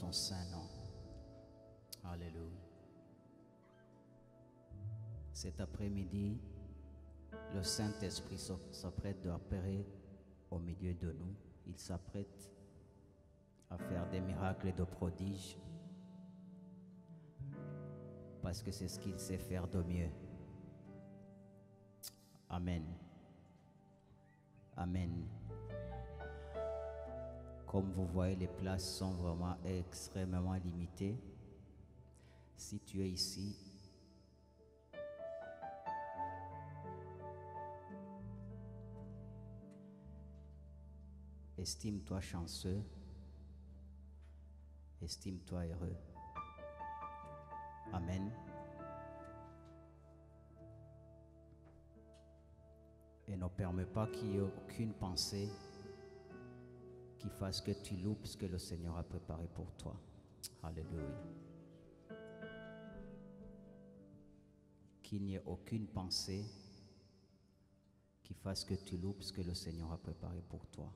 son saint nom. Alléluia. Cet après-midi, le Saint-Esprit s'apprête d'opérer au milieu de nous. Il s'apprête à faire des miracles et de prodiges parce que c'est ce qu'il sait faire de mieux. Amen. Amen. Comme vous voyez, les places sont vraiment extrêmement limitées. Si tu es ici, estime-toi chanceux, estime-toi heureux. Amen. Et ne permets pas qu'il y ait aucune pensée qui fasse que tu loupes ce que le Seigneur a préparé pour toi. Alléluia. Qu'il n'y ait aucune pensée qui fasse que tu loupes ce que le Seigneur a préparé pour toi.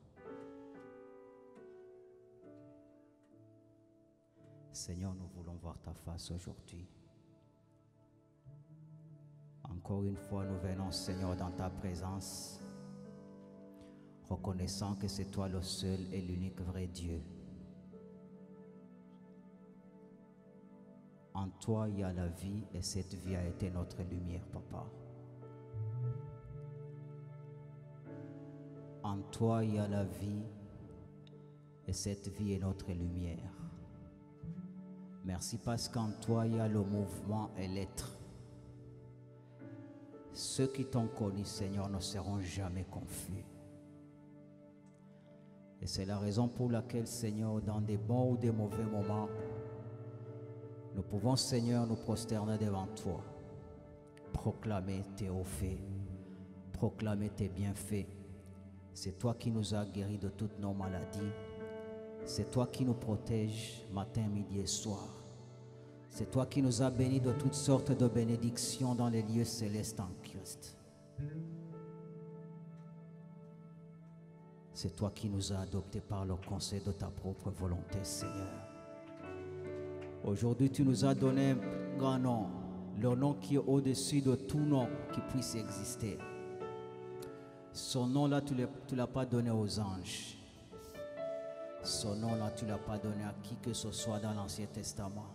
Seigneur, nous voulons voir ta face aujourd'hui. Encore une fois, nous venons, Seigneur, dans ta présence, reconnaissant que c'est toi le seul et l'unique vrai Dieu. En toi, il y a la vie et cette vie a été notre lumière, Papa. En toi, il y a la vie et cette vie est notre lumière. Merci parce qu'en toi, il y a le mouvement et l'être. Ceux qui t'ont connu, Seigneur, ne seront jamais confus. Et c'est la raison pour laquelle, Seigneur, dans des bons ou des mauvais moments, nous pouvons, Seigneur, nous prosterner devant toi, proclamer tes hauts faits, proclamer tes bienfaits. C'est toi qui nous as guéris de toutes nos maladies. C'est toi qui nous protèges matin, midi et soir. C'est toi qui nous as bénis de toutes sortes de bénédictions dans les lieux célestes en Christ. C'est toi qui nous as adoptés par le conseil de ta propre volonté, Seigneur. Aujourd'hui, tu nous as donné un grand nom, le nom qui est au-dessus de tout nom qui puisse exister. Son nom-là, tu ne l'as pas donné aux anges. Son nom-là, tu ne l'as pas donné à qui que ce soit dans l'Ancien Testament.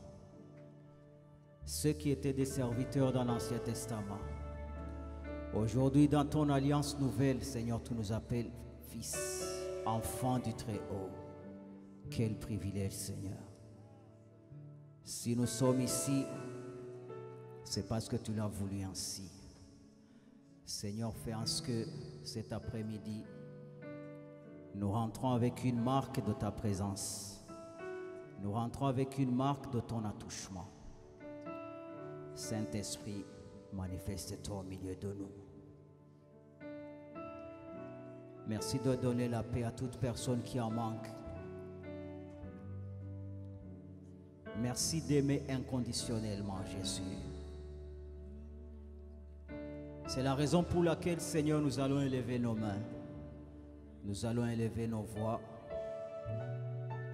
Ceux qui étaient des serviteurs dans l'Ancien Testament. Aujourd'hui, dans ton alliance nouvelle, Seigneur, tu nous appelles fils, enfants du Très-Haut. Quel privilège, Seigneur. Si nous sommes ici, c'est parce que tu l'as voulu ainsi. Seigneur, fais en sorte que cet après-midi, nous rentrons avec une marque de ta présence. Nous rentrons avec une marque de ton attouchement. Saint-Esprit, manifeste-toi au milieu de nous. Merci de donner la paix à toute personne qui en manque. Merci d'aimer inconditionnellement Jésus. C'est la raison pour laquelle, Seigneur, nous allons élever nos mains. Nous allons élever nos voix.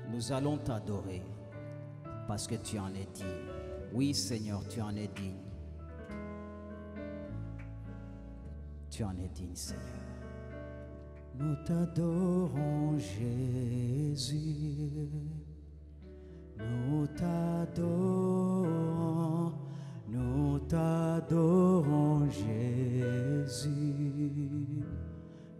Nous allons t'adorer parce que tu en es digne. Oui, Seigneur, tu en es digne. Tu en es digne, Seigneur. Nous t'adorons, Jésus. Nous t'adorons. Nous t'adorons, Jésus.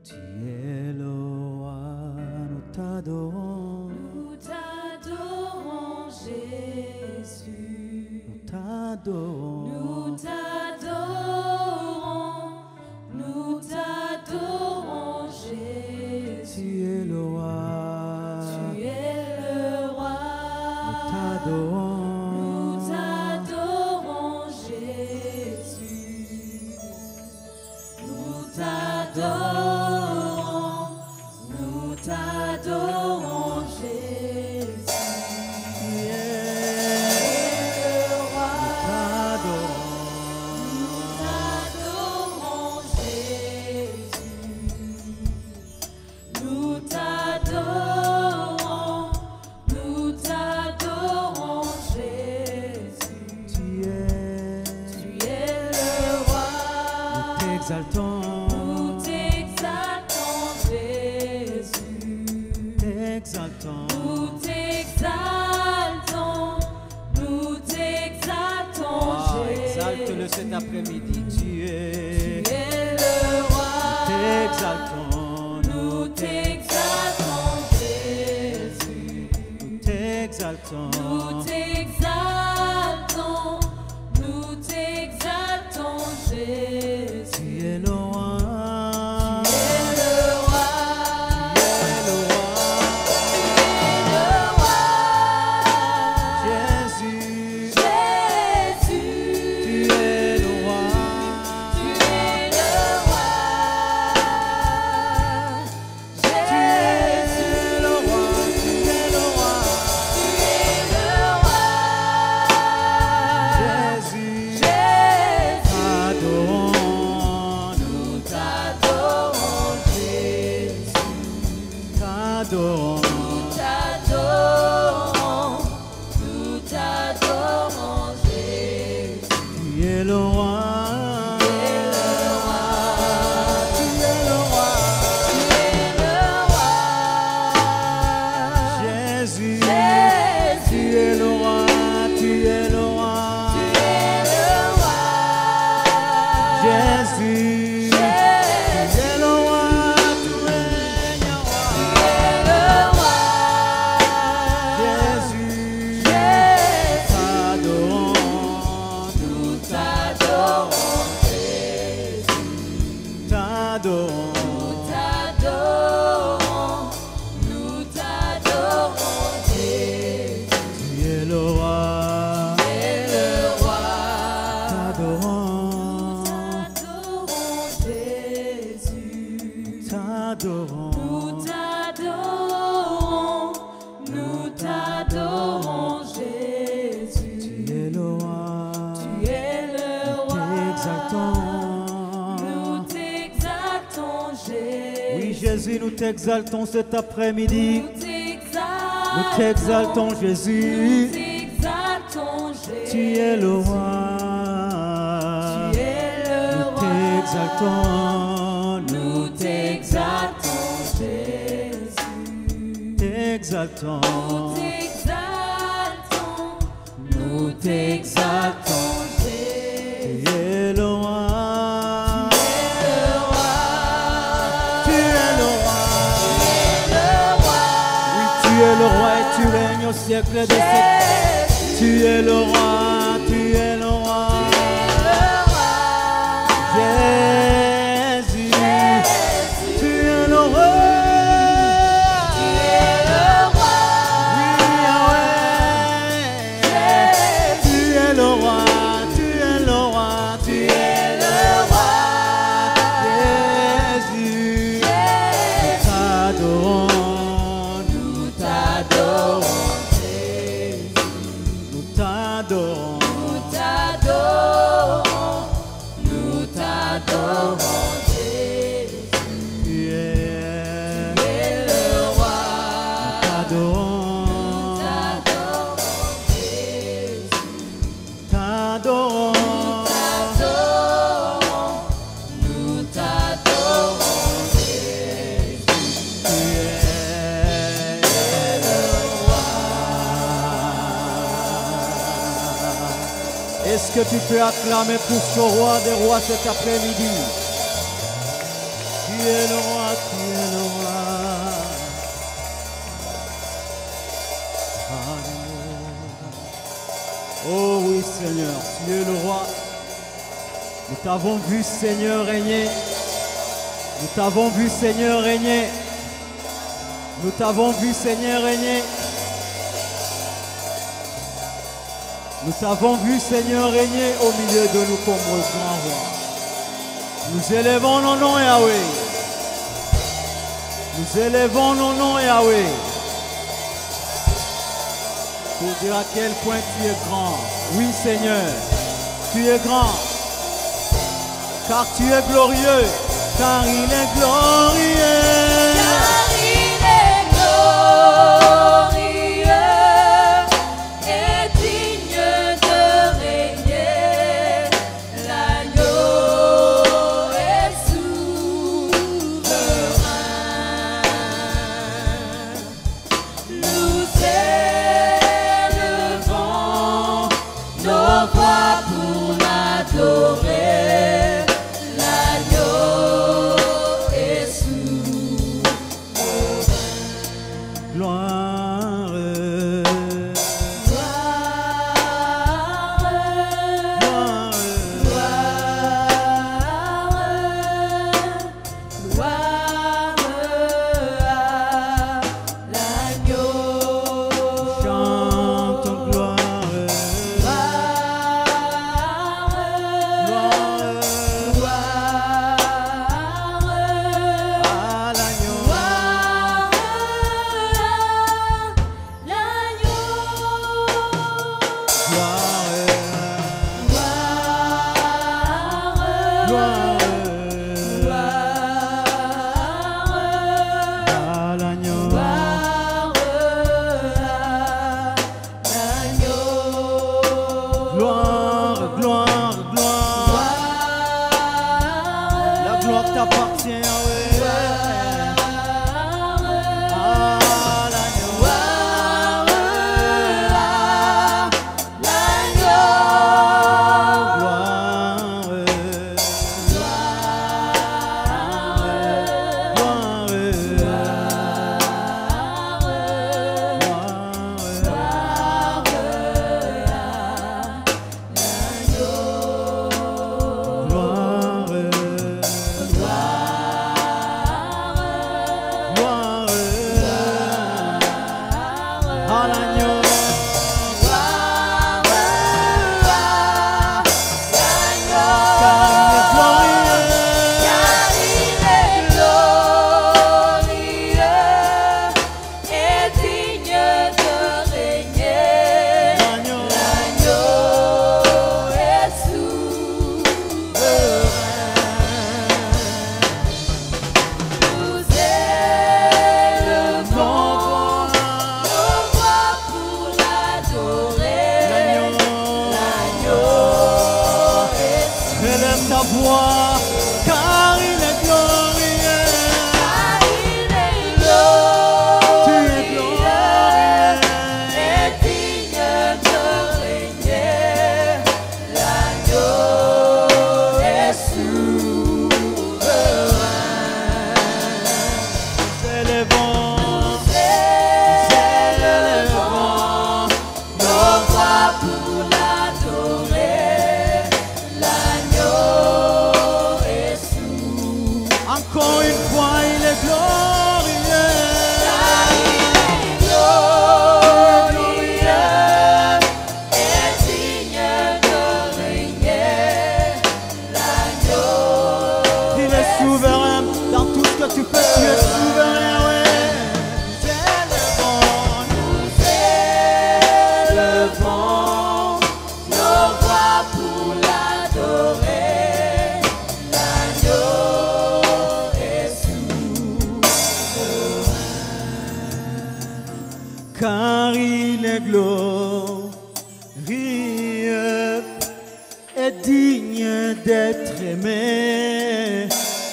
Tu es le roi, nous t'adorons. Nous t'adorons, Jésus. Nous t'adorons. Nous t'adorons. Nous t'adorons, Jésus. Tu es le roi. Tu es le roi. Nous t'adorons. Nous t'adorons, Jésus. Nous t'adorons. Nous t'adorons, Jésus. Tu es le roi. Nous t'adorons. Nous t'adorons, Jésus. Nous t'adorons. Nous t'adorons. t'exaltons, nous t'exaltons, Jésus. t'exaltons. Nous t'exaltons, nous t'exaltons, Exalte-le Jésus. cet après-midi. Tu es, Tu es le roi. t'exaltons, Nous t'exaltons, Jésus. nous t'exaltons. Nous t'exaltons, nous t'exaltons, Jésus. Tu es le roi. Tu es le roi. Tu es le roi. Le roi. Jésus, Jésus. tu es le roi. Tu es le roi. Tu es le roi. Tu es le roi. Tu es le roi. Jésus, Jésus. t'adorons, Nous t'adorons, Jésus. t'adorons. Nous t'adorons. Nous t'adorons, Jésus. Tu es le roi. Tu es le roi. Tu es le roi. Tu es le roi. Jésus, Jésus. tu es le roi. Tu es le roi. Tu es le roi. Jésus, tu es le roi. Tu règnes roi. Tu es le roi. Jésus, Jésus. t'adorons. Nous t'adorons, Jésus. T'adorons. Nous t'adorons. Nous t'adorons, Jésus. Tu es le roi. Tu es le roi. T'adorons. T'adorons, Jésus. T'adorons. Nous t'adorons. Nous t'adorons, Jésus. Tu es le roi. Tu es le roi. Nous T'exaltons. t'exaltons, Jésus. Oui, Jésus, nous t'exaltons cet après-midi. Nous t'exaltons. Nous t'exaltons, Jésus. Nous t'exaltons, Jésus. Tu es le roi. Tu es le Nous roi. t'exaltons. Nous t'exaltons, Jésus. t'exaltons. Nous t'exaltons. Nous t'exaltons, Jésus. Tu es le roi. Le roi. Tu es le roi. Le roi. Oui, tu es le roi et tu règnes au siècle des siècles. Jésus. Tu es le roi. Tu es le roi. Le roi. Jésus. Jésus. Tu es le roi. Tu es le roi. Oui, Yahweh. Tu es le roi. Tu es le roi. Tu es Le roi. Jésus. T'adorons. Nous t'adorons, Jésus. Nous t'adorons. Nous t'adorons. Nous t'adorons, Jésus. Tu es. Tu es le roi. T'adorons. T'adorons, Jésus. T'adorons. T'adorons. Nous t'adorons, Jésus. Tu es le roi. Est-ce que tu peux acclamer pour ce roi des rois cet après-midi? Tu es le roi, tu es le roi. Alléluia. Oh oui Seigneur, tu es le roi. Nous t'avons vu Seigneur régner. Nous t'avons vu Seigneur régner. Nous t'avons vu Seigneur régner. Nous t'avons vu Seigneur régner au milieu de nous comme le grand roi. Nous élevons nos noms Yahweh. Nous élevons nos noms Yahweh. Pour dire à quel point tu es grand. Oui Seigneur, tu es grand. Car tu es glorieux. Car il est glorieux. Car il est glorieux et digne de régner. L'agneau est voix, car il est glorieux. Tu es glorieux. Et digne de régner, l'agneau est souverain. C'est le vent, Élevons nos voix pour l'adorer, l'agneau est souverain. encore une fois, il est glorieux. Car il est glorieux et digne de régner, l'agneau Il est souverain dans tout ce que tu fais, tu es souverain, ouais. nous élevons nos voix pour l'adorer, l'agneau est souverain. Car il est glorieux et digne d'être aimé.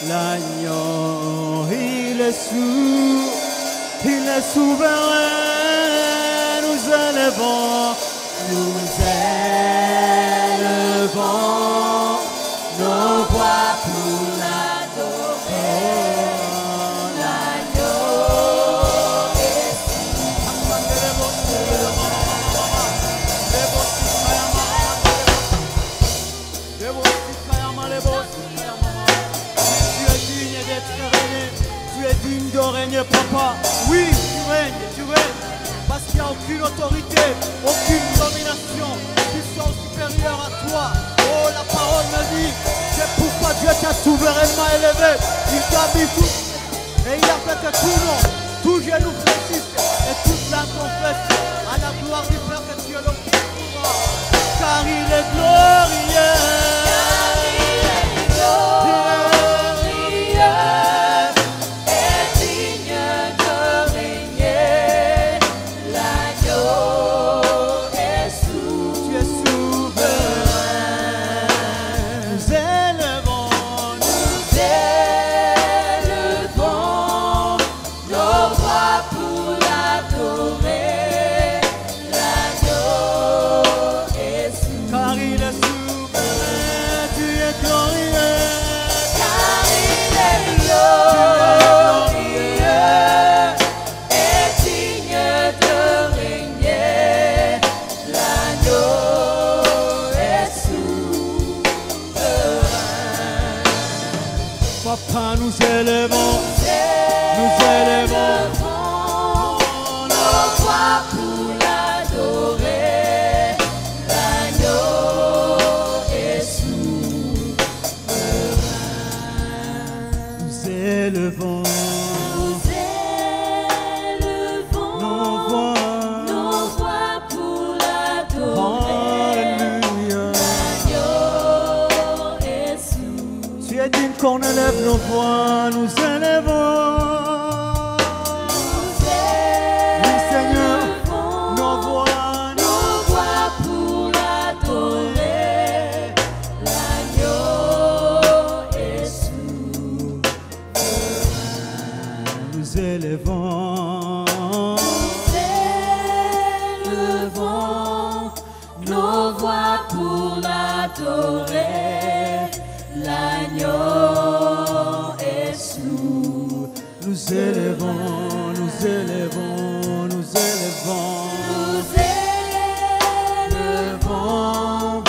L'agneau, il est souverain. Nous élevons nos voix pour l'adorer. L'agneau est Tu es digne d'être régné, tu es digne de régner, papa. Oui, tu règnes, parce qu'il n'y a aucune autorité, aucune domination qui soit supérieure à toi. Oh, la parole me dit, c'est pourquoi Dieu t'a souverainement élevé. Il t'a mis tout, et il a fait que tout nom, tout genou fléchisse, et toute langue confesse à la gloire du Père que tu es le pouvoir. Car il est glorieux. Papa, nous élevons nos voix pour l'adorer, l'agneau est souverain. nous élevons nos voix pour l'adorer, Alléluia. l'agneau est souverain. Tu es digne qu'on élève nos voix, nous élevons. Oui, Seigneur, nos voix, Nos voix pour l'adorer, l'agneau est souverain. nous élevons. Élevons nos voix pour l'adorer, l'agneau est souverain. Nous élevons, nous élevons, nous élevons. Nous élevons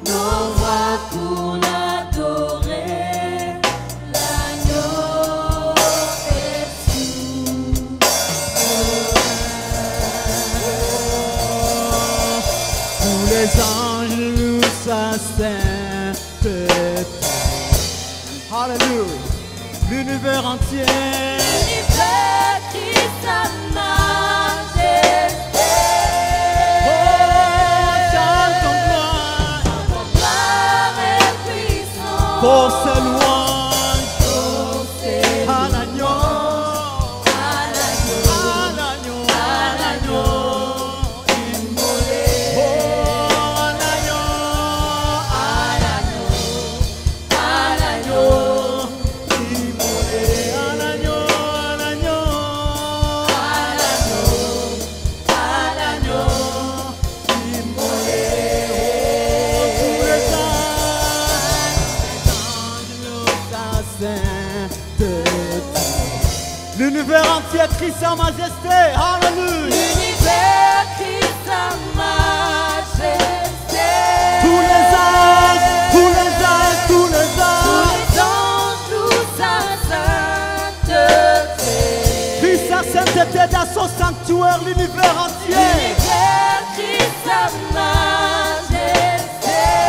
nos voix pour l'adorer, l'agneau est souverain. Tous les anges nous s'assèntent. Alléluia. L'univers entier. L'univers crie sa majesté. Oh, chante ton gloire. Ton gloire est puissant. Pour ce louange Pour ses à l'agneau. à l'agneau, À l'agneau. immolé. Oh, à l'agneau. À l'agneau, à L'univers crie sa majesté. Alléluia. L'univers crie sa majesté. Tous les anges, tous les anges, tous les Tous anges. les anges louent sa sainteté. Crie sa sainteté dans son sanctuaire, l'univers entier. L'univers crie sa majesté.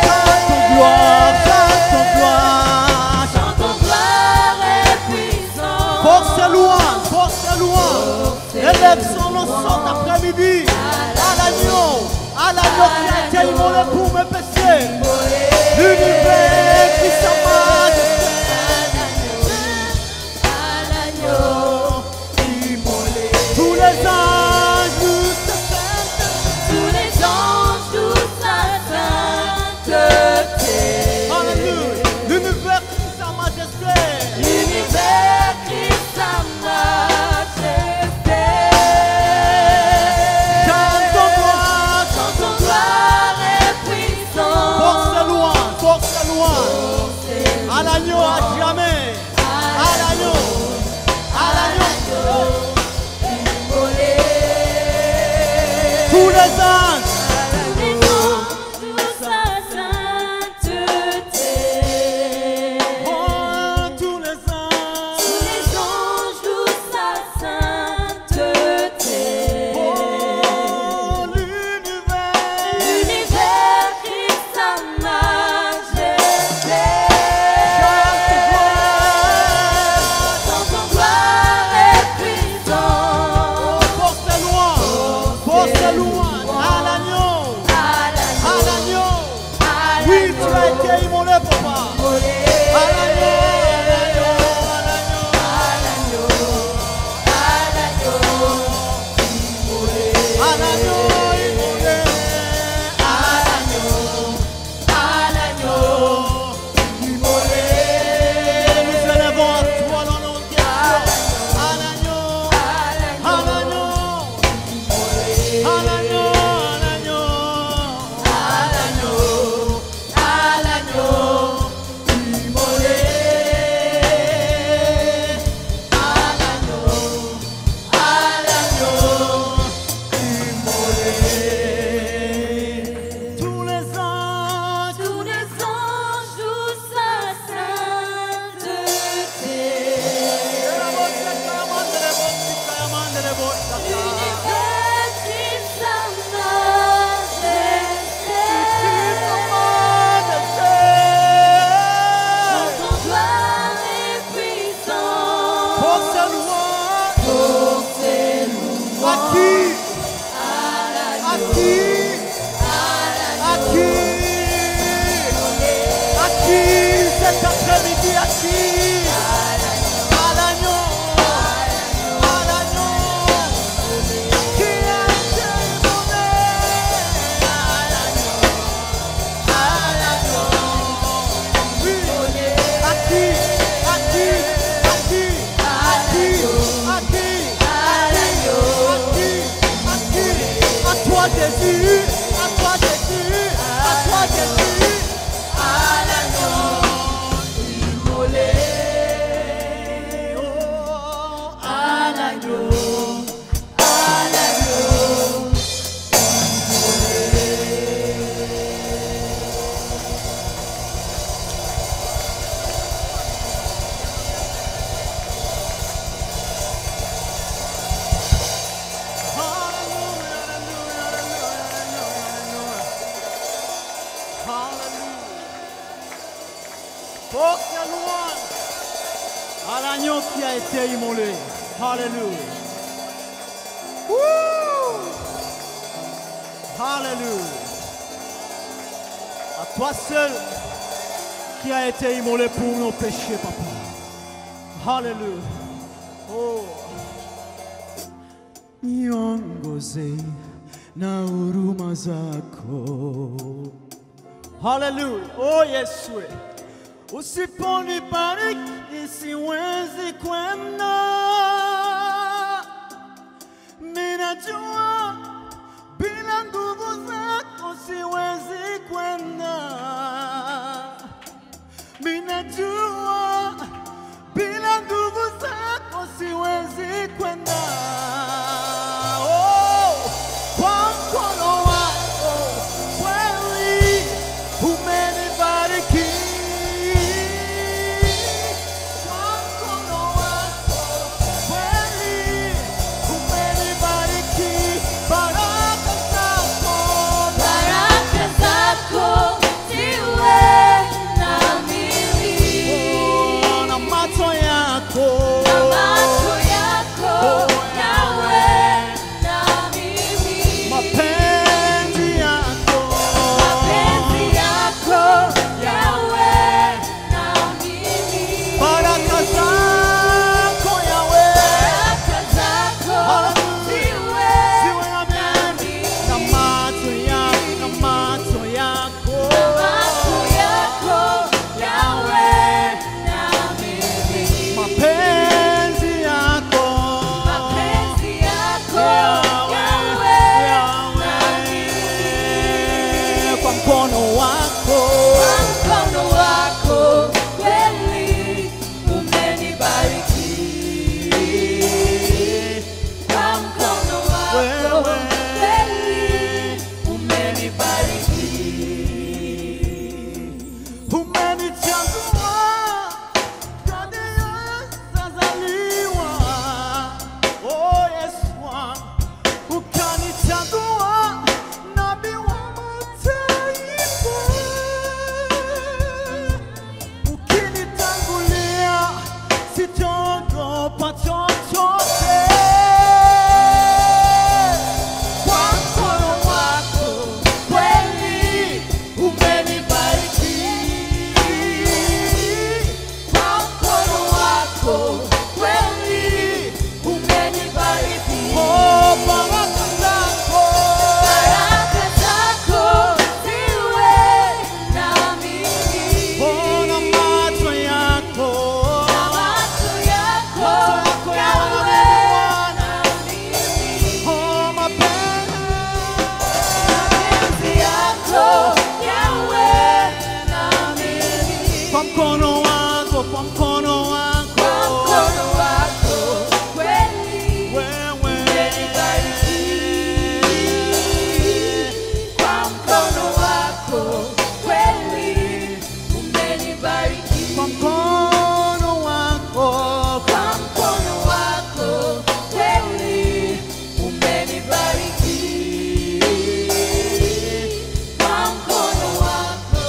Chante ton gloire, chante ton gloire. Chantons gloire et puissance. Force et louange, force et louange. Élève son nom cet après-midi. À l'agneau qui a été immolé pour mes péchés. L'univers qui sa majesté. À l'agneau immolé. Tous les anges louent sa sainteté. Tous les anges louent sa sainteté. Alléluia. L'univers qui sa majesté. L'univers crie sa majesté. Chante ton gloire, Chantons gloire et puissance. force et louange, force et louange. À l'agneau à jamais. À l'agneau. À l'agneau. Immolé. Tous les anges. Les anges louent sa sainteté. Oh, tous les anges. Tous les anges louent sa sainteté. Oh, l'univers. L'univers crie sa majesté. Chantons gloire et puissance. Force et louange. Force et louange. À l'agneau. À À l'agneau. l'agneau. Oui, tu as été immolé pour moi. À l'agneau. À l'agneau. À l'agneau. Immolé. À immolé. Nous élevons à toi dans nos cœurs. À l'agneau. À l'agneau. À l'agneau. Tous les anges. Tous les anges louent sa sainteté. L'univers crie sa majesté. Chantons gloire et puissance. Force et louange. Force et À qui? À qui? À qui? À qui cet après-midi? À qui? À l'agneau. À l'agneau. Qui a été immolé? À l'agneau. À l'agneau. Oui. À qui? À qui? À qui? À qui? À qui? À qui? À qui? À toi Jésus. À toi Jésus. À toi Jésus. À l'agneau. immolé. Oh, À l'agneau. À l'agneau. Force et louange à l'agneau qui a été immolé. Alléluia. Wouh! Alléluia. À toi seul qui a été immolé pour nos péchés, papa. Alléluia. Oh. Niongoze na huruma zako. Hallelujah. Oh Yesu. Usiponibariki siwezi kwenda. Ninajua bila nguvu zako siwezi kwenda. Ninajua bila nguvu zako siwezi kwenda. mkono wako, kwa mkono wako kweli umenibariki. Kwa mkono wako kweli umenibariki. umenichagua kadi zazaliwa, oh Yesu wangu, ukanichagua nabii wa mataifa, ukinitangulia sitaogopa chochote. Kwa mkono wako kweli umenibariki. Kwa mkono wako kweli umenibariki. Oh, baraka zako, Baraka zako ziwe na mimi. oh, na macho yako, Na macho yako yawe na mimi. oh, Mapenzi yako yawe na mimi. kwa mkono wako, kwa mkono wako, Kwa mkono wako kweli wewe umenibariki. Kwa mkono wako kweli umenibariki. kwa mkono wako, Kwa mkono wako kweli umenibariki. Kwa mkono wako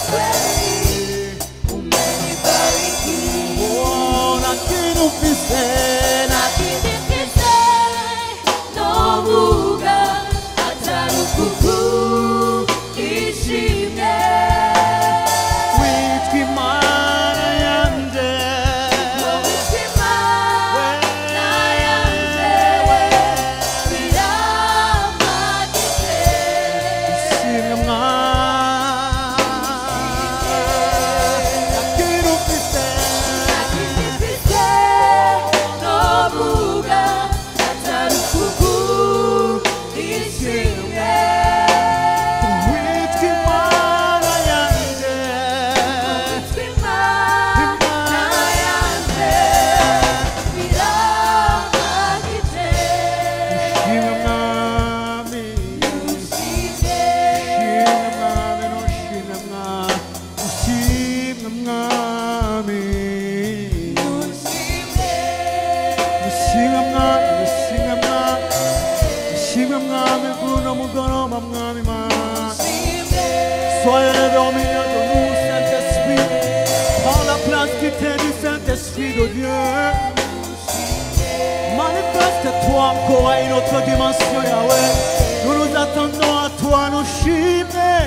kweli umenibariki. oh, lakini ufise Lakini kise novuga atarukuku ishimye. witwa Imana yanje, Umutima nayanze biramagije. ushimwe Mwami, lakini ufise Lakini kise novuga atarukuku ishimye. witwa Imana yanje, Umutima nayanze biramagije. ushimwe Mwami, Ushimye. ushimwe Mwami, ushimwe Mwami, ushimwe Mwami, ushimwe Mwami, ushimwe Mwami, kuno mugoroba Mwami Mana. Soyez élevé au milieu de nous, Saint-Esprit. Prends la place qui t'est du Saint-Esprit de Dieu. Manifeste-toi encore à une autre dimension, Yahweh. Nous nous attendons à toi, nous chimer.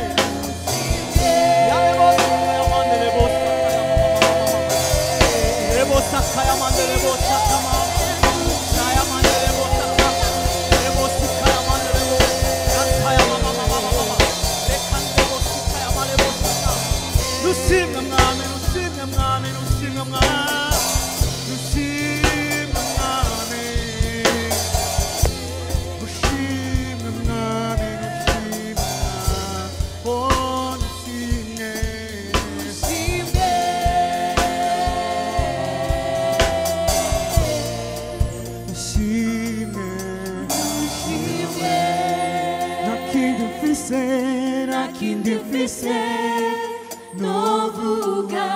novuga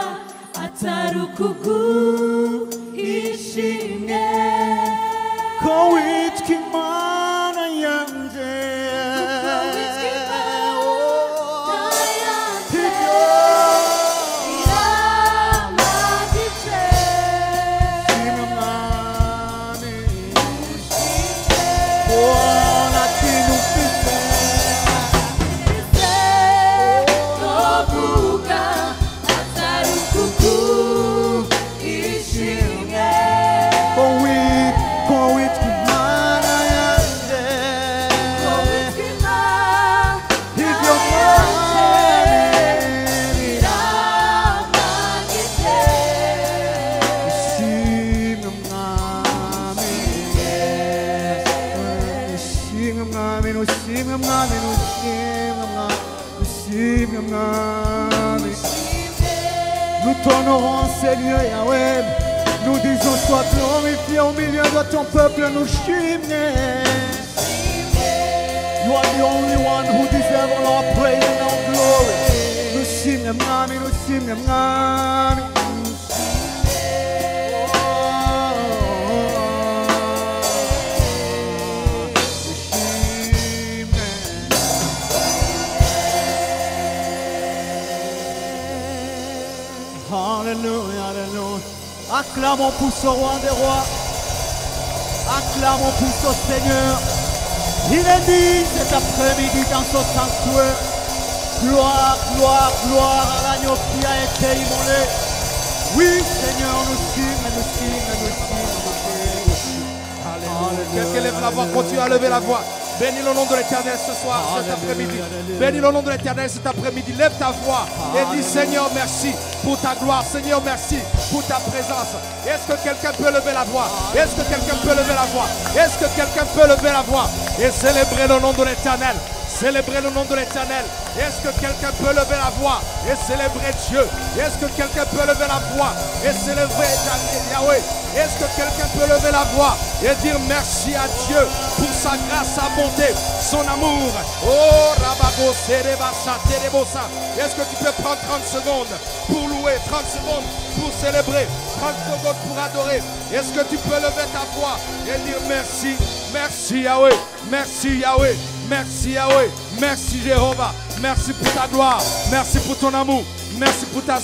atarukuku ishimye. Kowitwa Imana yanje, shimwe Mwami, bona kintu mfise. Atarukuku ishimye. Kowitwa Nous t'honorons, Seigneur Yahweh. Nous disons, sois glorifié au milieu de ton peuple. Nous chimnons. You are the only one who deserves all our praise and our glory. Nous chimnons, mami, nous chimnons, mami. Alléluia, alléluia. Acclamons pour ce roi des rois. Acclamons pour ce Seigneur. Il est dit cet après-midi dans ce sanctuaire. Gloire, gloire, gloire à l'agneau qui a été immolé. Oui, Seigneur, nous sommes, nous sommes. Quelqu'un lève la voix, continue à lever la voix. Bénis le nom de l'Éternel ce soir, cet après-midi. Bénis le nom de l'Éternel cet après-midi. Lève ta voix et dis Seigneur, merci pour ta gloire. Seigneur, merci pour ta présence. Est-ce que quelqu'un peut lever la voix? Est-ce que quelqu'un peut lever la voix? Est-ce que quelqu'un peut lever la voix et célébrer le nom de l'Éternel? Célébrer le nom de l'Éternel. Est-ce que quelqu'un peut lever la voix et célébrer Dieu? Est-ce que quelqu'un peut lever la voix et célébrer Yahweh? Est-ce que quelqu'un peut lever la voix et dire merci à Dieu pour sa grâce, sa bonté, son amour? Oh, Rabago, Serebasa, Terebosa. Est-ce que tu peux prendre 30 secondes pour louer, 30 secondes pour célébrer, 30 secondes pour adorer? Est-ce que tu peux lever ta voix et dire merci, merci Yahweh, merci Yahweh. Merci Yahweh, merci Jéhovah, merci pour ta gloire, merci pour ton amour, merci pour ta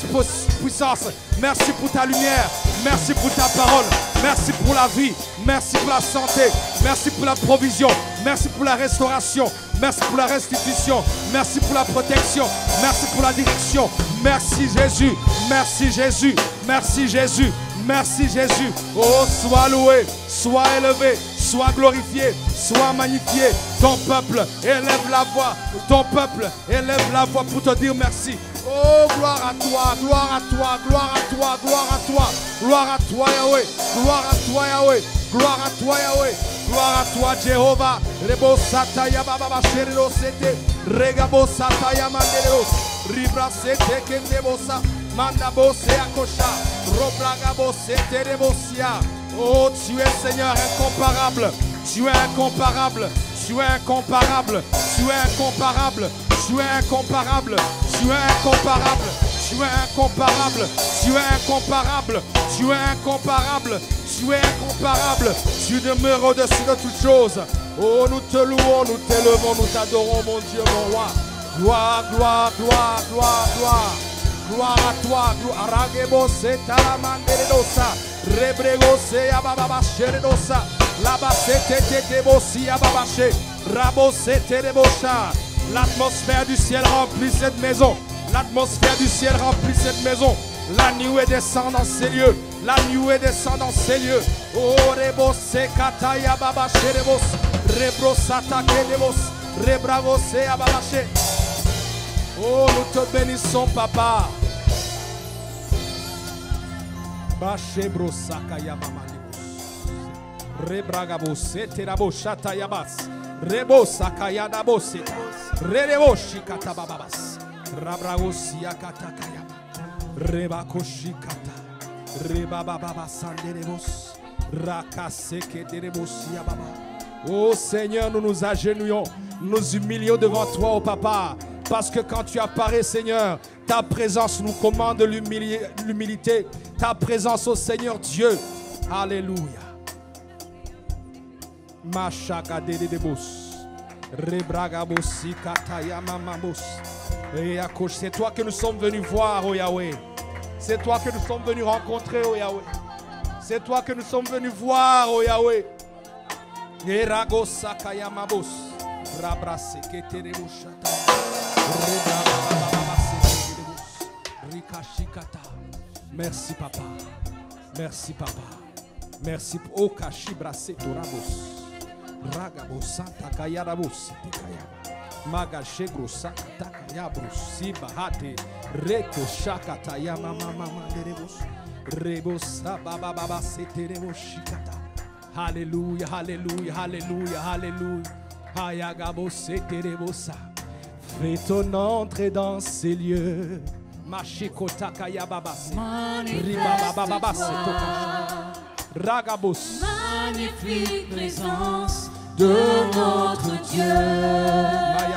puissance, merci pour ta lumière, merci pour ta parole, merci pour la vie, merci pour la santé, merci pour la provision, merci pour la restauration, merci pour la restitution, merci pour la protection, merci pour la direction, merci Jésus, merci Jésus, merci Jésus. Merci Jésus. Oh, sois loué, sois élevé, sois glorifié, sois magnifié. Ton peuple élève la voix. Ton peuple élève la voix pour te dire merci. Oh, gloire à toi, gloire à toi, gloire à toi, gloire à toi. Gloire à toi Yahweh, gloire à toi Yahweh, gloire à toi Yahweh. Gloire à toi Jéhovah. Rebo sataya baba sherero sete. Regabo sataya manderos. Ribra sete kendebosa. Mandabo se akosha. Robragabo sete rebosia. Oh, tu es Seigneur incomparable. Tu es incomparable. Tu es incomparable. Tu es incomparable. Tu es incomparable. Tu es incomparable. Tu es incomparable. Tu es incomparable. Tu es incomparable. Tu es incomparable. Tu demeures au-dessus de toutes choses. Oh, nous te louons, nous t'élevons, nous t'adorons, mon Dieu, mon roi. Gloire, gloire, gloire, gloire, gloire. Gloire à toi, gloire. Aragebo se talamanderedosa. Rebrego se ababa sheredosa. Là-bas se tetebosi ababache. Rabo se terebosha. L'atmosphère du ciel remplit cette maison. L'atmosphère du ciel remplit cette maison. La nuée descend dans ces lieux. La nuée descend dans ces lieux. Oh, rebo se kataya baba sherebos. Rebro satake debos. Rebrago se ababache. Oh, nous te bénissons, papa. Bache bro sakaya mama debos. Rebragabo se terabo shata yabas. Rebo sakaya dabos. Rebo shikata bababas. Rabragosia katakayama. Reba koshikata. Reba baba sanderebos. Rakaseke derebosia baba. Oh Seigneur, nous nous agenouillons. Nous nous humilions devant toi, oh Papa. Parce que quand tu apparais, Seigneur, ta présence nous commande l'humilité. Ta présence, oh Seigneur Dieu. Alléluia. Mashaka dedebos. Rebragabosi katayama mamos. C'est toi que nous sommes venus voir, oh Yahweh. C'est toi que nous sommes venus rencontrer, oh Yahweh. C'est toi que nous sommes venus voir, oh Yahweh. Eragosakayamabos. Rabrase keterebushata. Rikashikata. Merci papa. Merci papa. Merci pour Okashibrase torabos. Ragabo santa kayarabos tekayama. Maga shegro sakata kayabros sibahate reko shakata yama mama manderebos rebos baba baba seterebos shikata. Hallelujah, hallelujah, hallelujah, hallelujah. Hayagabo seterebosa. Fais ton entrée dans ces lieux. Machikotaka yababase. Ribabababase tokasha. Ragabos. Magnifique présence de notre Dieu.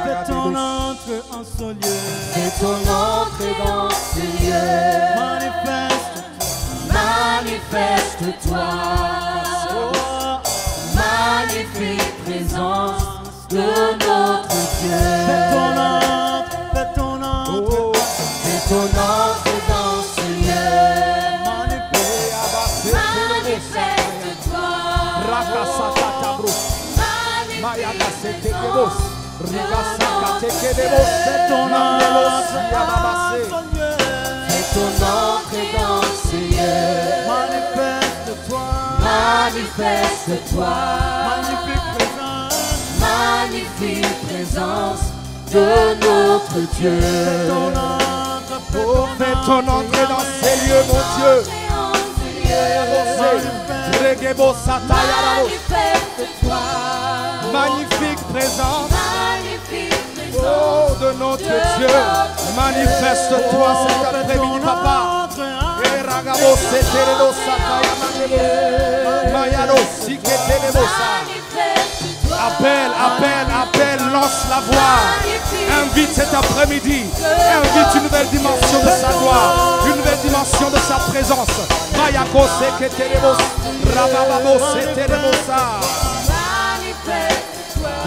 Fais ton entrée en ce lieu. Fais ton entrée dans ce lieu. Manifeste-toi. Magnifique présence de notre Dieu. Fais ton entrée, fais ton entrée. Fais ton entrée dans ce lieu. Manifeste-toi. Fais ton entrée dans ce lieu. Manifeste-toi. Manifeste-toi. Magnifique présence. Magnifique présence de notre Dieu. Fais ton entrée dans ces lieux, mon Dieu. Manifeste-toi. Magnifique présence. Magnifique présence Oh, de notre Dieu. Manifeste-toi cet après-midi, papa. Appelle, appelle, appelle, lance la voix. Invite cet après-midi. Invite une nouvelle dimension de sa gloire, une nouvelle dimension de sa présence. Mayako seketelemos, rabababo setelebosa.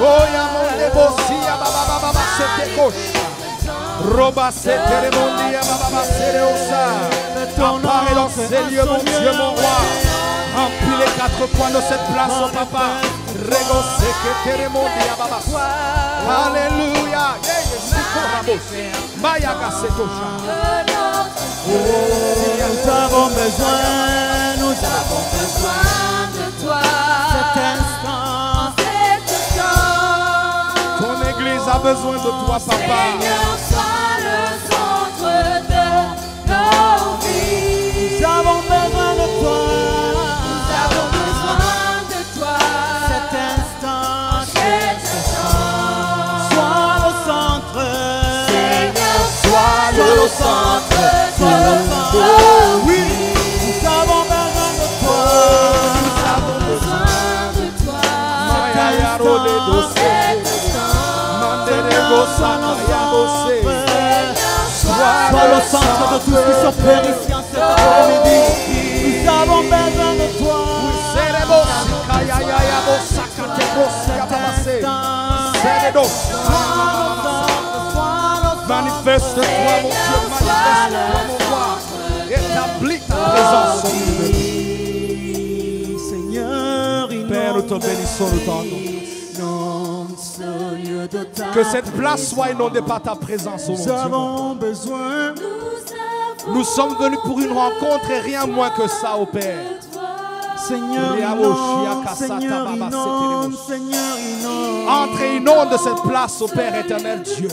Oyamonebosi ababababa setekosha. Roba setelemondi abababa sereosa. Apparaît dans ces lieux, mon Dieu, mon roi. Remplis les quatre coins de cette place, oh papa. Rego seketeremondi ababa. Alléluia. Mayaga setosha. Nous avons besoin de toi. cet instant. Ton église a besoin de toi, papa. Seigneur, sois le centre de nos vies. Nous avons besoin de toi. Nous avons besoin de toi. Cet instant. Cet instant. Sois le centre. Seigneur, sois le centre de Sois le nos centre. vies. Oui. Nous avons besoin de toi. Nous avons besoin de toi. Mayayaro de dossier. Sois le centre de tout ce qui s'opère ici en cet après-midi. Nous avons besoin de toi. Manifeste-toi, mon Dieu, manifeste-toi, mon roi. Établis ta présence au milieu de nous. Seigneur, Père, nous te bénissons, nous t'en que cette place soit inondée par ta présence, oh mon nous Dieu. avons besoin. Nous sommes venus pour une rencontre et rien moins que ça, ô Père. Seigneur, inonde, Seigneur, inonde, Seigneur, inonde. Entre et inonde cette place, ô Père éternel Dieu.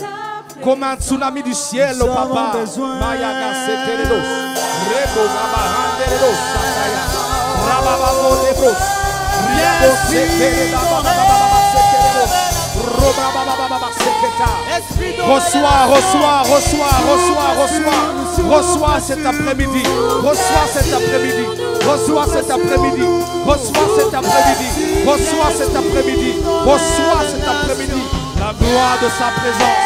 Comme un tsunami du ciel, ô Papa. Mayaga seteredos. Rebo gabahanderedos. Sakaya. Rabababo debros. Riabo seteredos. Reçois, reçois, reçois, reçois, reçois. Reçois cet après-midi. Reçois cet après-midi. Reçois cet après-midi. Reçois cet après-midi. Reçois cet après-midi. Reçois cet après-midi. La gloire de sa présence.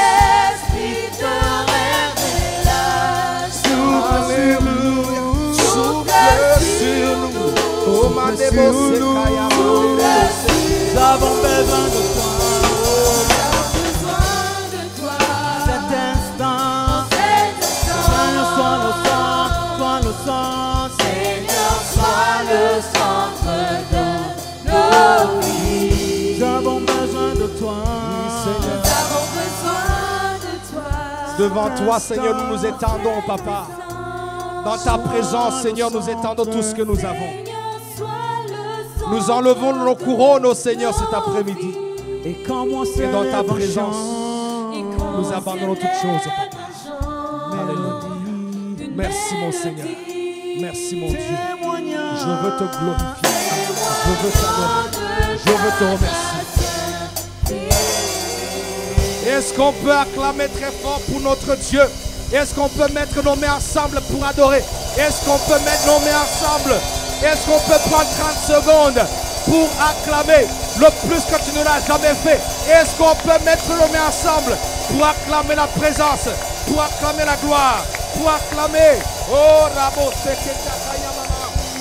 Souffle sur nous. Oh, ma dévotion. Nous avons besoin de toi. Cet instant, Seigneur, sois le centre, Seigneur, sois le centre de nos vies. nous avons besoin de toi. Nous avons besoin de toi. Devant toi, Seigneur, nous nous étendons, Papa. Dans ta présence, Seigneur, nous étendons tout ce que nous avons. Nous enlevons nos couronnes, oh Seigneur, cet après-midi. Et quand moi Et dans ta présence, nous abandonnons toutes choses, Papa. Alléluia. Merci, mon Seigneur. Merci, mon Dieu. Je veux te glorifier. Je veux t'adorer. Je veux te remercier. Est-ce qu'on peut acclamer très fort pour notre Dieu? Est-ce qu'on peut mettre nos mains ensemble pour adorer? Est-ce qu'on peut mettre nos mains ensemble? Est-ce qu'on peut prendre 30 secondes pour acclamer le plus que tu ne l'as jamais fait? Est-ce qu'on peut mettre nos mains ensemble pour acclamer la présence, pour acclamer la gloire, pour acclamer? Oh, Rabo,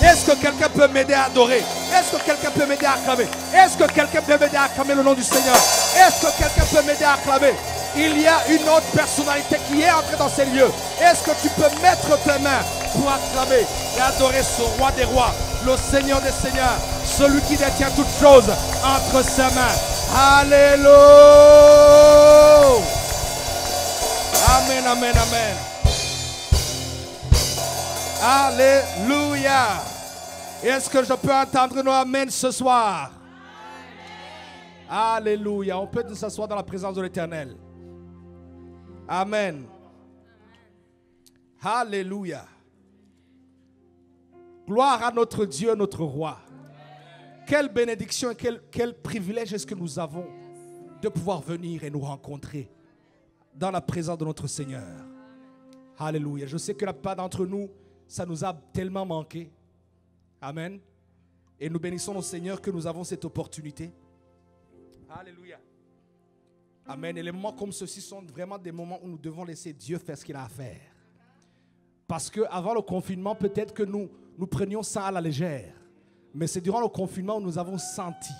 est-ce que quelqu'un peut m'aider à adorer? Est-ce que quelqu'un peut m'aider à acclamer? Est-ce que quelqu'un peut m'aider à acclamer le nom du Seigneur? Est-ce que quelqu'un peut m'aider à acclamer? Il y a une autre personnalité qui est entrée dans ces lieux. Est-ce que tu peux mettre tes mains pour acclamer et adorer ce roi des rois, le Seigneur des seigneurs, celui qui détient toutes choses entre ses mains? Alléluia! Amen, amen, amen. Alléluia! Est-ce que je peux entendre nos amen ce soir? Amen. Alléluia. On peut s'asseoir dans la présence de l'Éternel. Amen. Alléluia. Gloire à notre Dieu, notre roi. Quelle bénédiction et quel privilège est-ce que nous avons de pouvoir venir et nous rencontrer dans la présence de notre Seigneur. Alléluia. Je sais que la plupart d'entre nous, ça nous a tellement manqué. Amen. Et nous bénissons le Seigneur que nous avons cette opportunité. Alléluia. Amen. Et les moments comme ceux-ci sont vraiment des moments où nous devons laisser Dieu faire ce qu'il a à faire. Parce qu'avant le confinement, peut-être que nous prenions ça à la légère. Mais c'est durant le confinement où nous avons senti.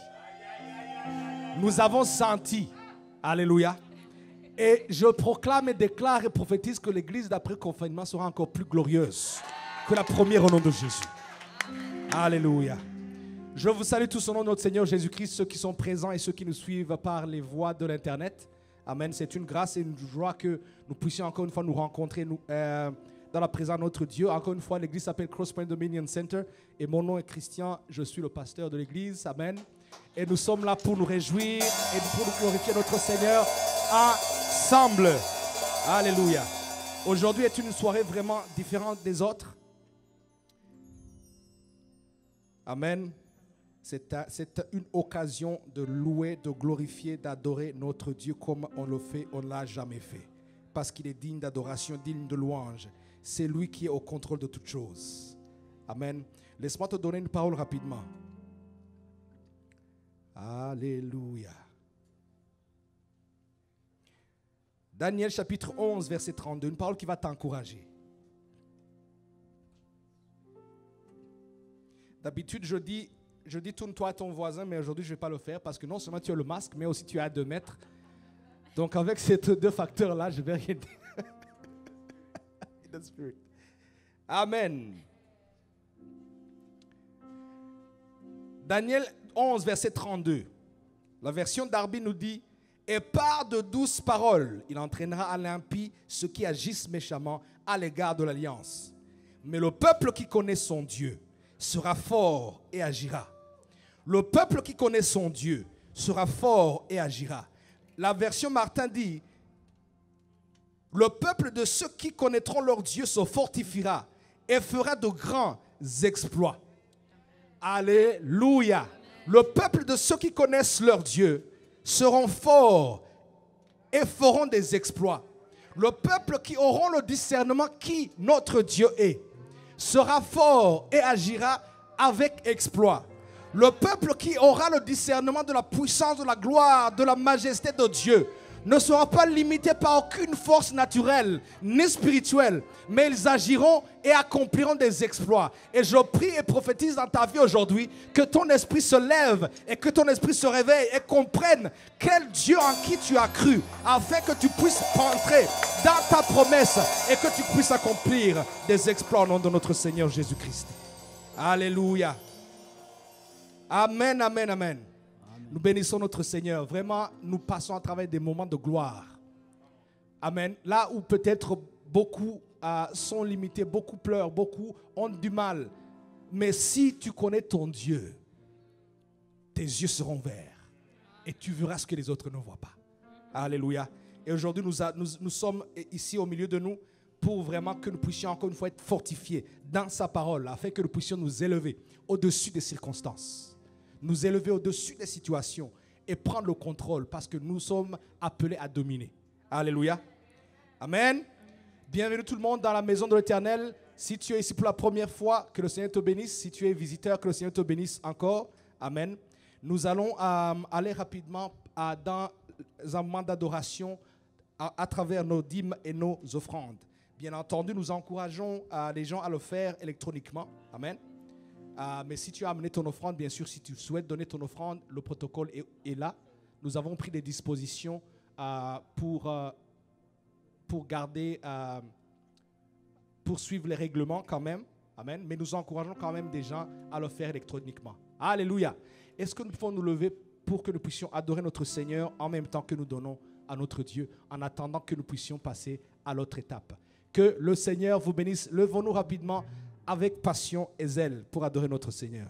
Nous avons senti. Alléluia. Et je proclame et déclare et prophétise que l'église d'après confinement sera encore plus glorieuse que la première au nom de Jésus. Alléluia. Je vous salue tous au nom de notre Seigneur Jésus-Christ, ceux qui sont présents et ceux qui nous suivent par les voies de l'Internet. Amen. C'est une grâce et une joie que nous puissions encore une fois nous rencontrer dans la présence de notre Dieu. Encore une fois, l'église s'appelle Crosspoint Dominion Center et mon nom est Christian. Je suis le pasteur de l'église. Amen. Et nous sommes là pour nous réjouir et pour nous glorifier notre Seigneur ensemble. Alléluia. Aujourd'hui est une soirée vraiment différente des autres. Amen. C'est une occasion de louer, de glorifier, d'adorer notre Dieu comme on le fait, on ne l'a jamais fait. Parce qu'il est digne d'adoration, digne de louange. C'est lui qui est au contrôle de toutes choses. Amen. Laisse-moi te donner une parole rapidement. Alléluia. Daniel chapitre 11, verset 32. Une parole qui va t'encourager. D'habitude, je dis tourne-toi à ton voisin, mais aujourd'hui, je ne vais pas le faire parce que non seulement tu as le masque, mais aussi tu es à 2 mètres. Donc, avec ces 2 facteurs-là, je vais rien dire. Amen. Daniel 11, verset 32. La version d'Arbi nous dit: et par de douces paroles, il entraînera à l'impie ceux qui agissent méchamment à l'égard de l'alliance. Mais le peuple qui connaît son Dieu sera fort et agira. Le peuple qui connaît son Dieu sera fort et agira. La version Martin dit: le peuple de ceux qui connaîtront leur Dieu se fortifiera et fera de grands exploits. Alléluia. Le peuple de ceux qui connaissent leur Dieu seront forts et feront des exploits. Le peuple qui auront le discernement qui notre Dieu est sera fort et agira avec exploit. Le peuple qui aura le discernement de la puissance, de la gloire, de la majesté de Dieu ne sera pas limité par aucune force naturelle ni spirituelle, mais ils agiront et accompliront des exploits. Et je prie et prophétise dans ta vie aujourd'hui que ton esprit se lève et que ton esprit se réveille et comprenne quel Dieu en qui tu as cru, afin que tu puisses entrer dans ta promesse et que tu puisses accomplir des exploits au nom de notre Seigneur Jésus-Christ. Alléluia. Amen, amen, amen. Nous bénissons notre Seigneur. Vraiment, nous passons à travers des moments de gloire. Amen. Là où peut-être beaucoup sont limités, beaucoup pleurent, beaucoup ont du mal. Mais si tu connais ton Dieu, tes yeux seront verts. Et tu verras ce que les autres ne voient pas. Alléluia. Et aujourd'hui, nous sommes ici au milieu de nous pour vraiment que nous puissions encore une fois être fortifiés dans sa parole, afin que nous puissions nous élever au-dessus des circonstances. Nous élever au-dessus des situations et prendre le contrôle parce que nous sommes appelés à dominer. Alléluia. Amen. Bienvenue tout le monde dans la maison de l'Éternel. Si tu es ici pour la première fois, que le Seigneur te bénisse. Si tu es visiteur, que le Seigneur te bénisse encore. Amen. Nous allons aller rapidement dans un moment d'adoration à travers nos dîmes et nos offrandes. Bien entendu, nous encourageons les gens à le faire électroniquement. Amen. Mais si tu as amené ton offrande, bien sûr, si tu souhaites donner ton offrande, le protocole est là. Nous avons pris des dispositions pour garder, pour suivre les règlements quand même. Amen. Mais nous encourageons quand même des gens à le faire électroniquement. Alléluia. Est-ce que nous pouvons nous lever pour que nous puissions adorer notre Seigneur en même temps que nous donnons à notre Dieu, en attendant que nous puissions passer à l'autre étape. Que le Seigneur vous bénisse. Levons-nous rapidement avec passion et zèle pour adorer notre Seigneur.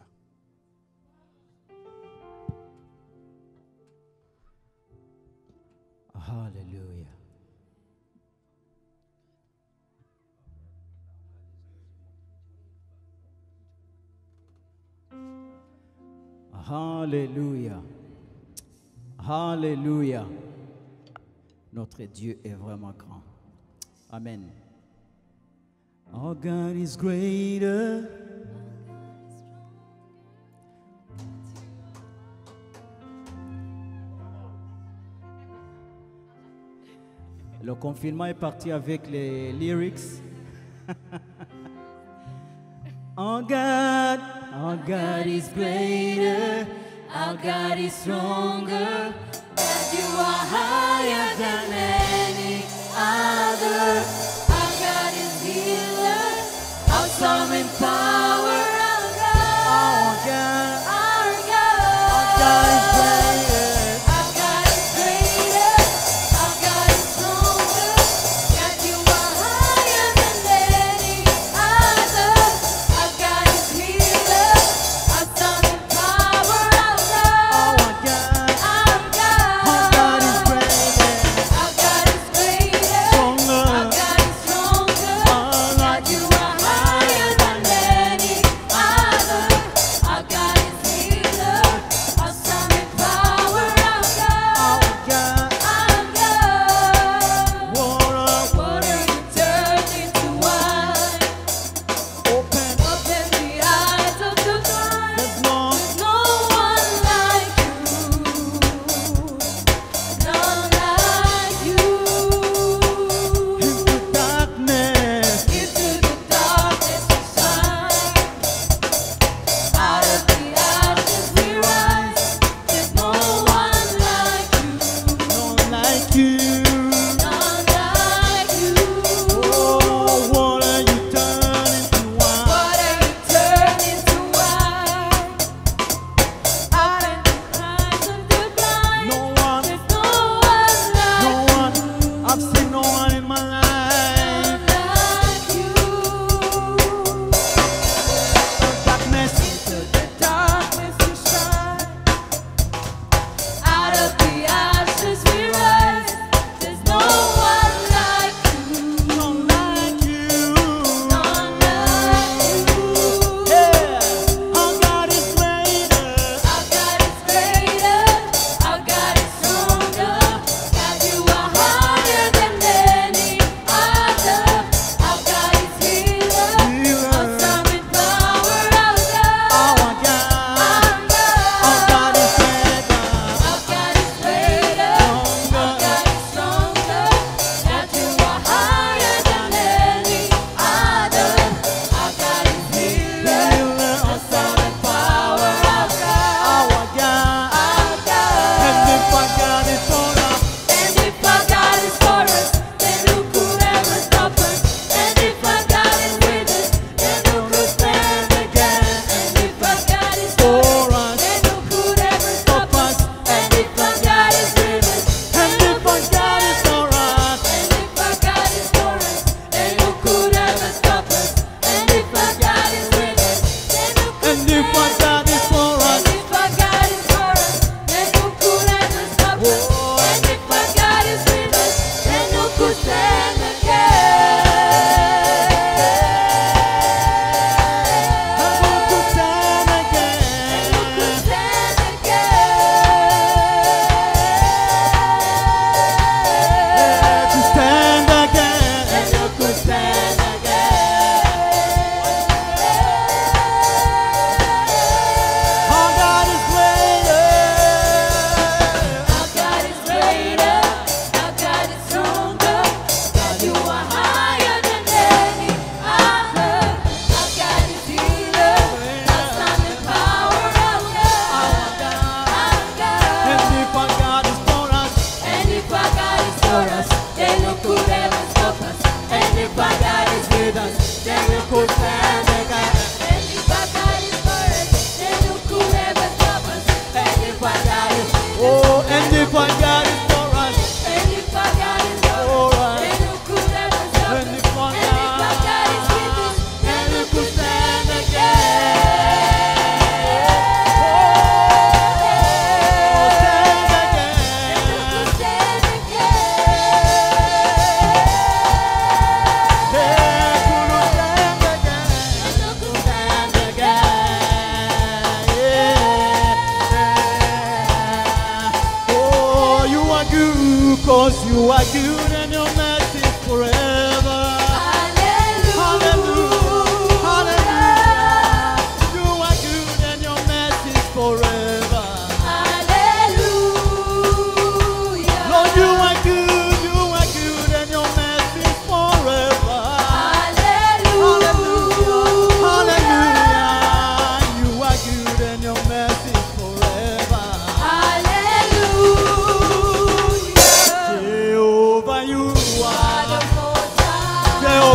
Hallelujah. Hallelujah. Hallelujah. Notre Dieu est vraiment grand. Amen. Our God is greater. Le confinement est parti avec les lyrics. Our God is greater. Our God is stronger. That you are higher than any other. Our God is healer. Awesome in power. Our God. Our God is greater. Our God is greater. Our God is stronger. That you are higher than any other. Our God is healer. Awesome in power. Our God. Our God is greater. Our God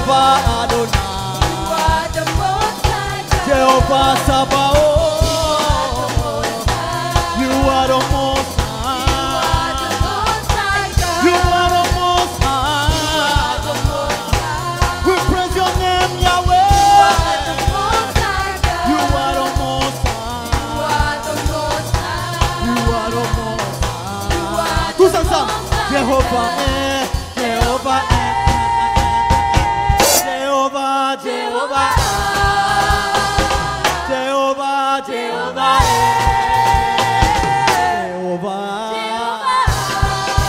Jehovah Adonai. You are the most high God. Jehovah Sabaoth. You are the most You are the most high God. You are the most You high. are the most high. We praise your name, You are the Yahweh. most high God. You are the most You high. are the most high. You are the most You are high. the Tous ensemble. most high. Jehovah est, Jehovah est. Jehovah, Jehovah, Jehovah, Jehovah est. Jehovah. Jehovah,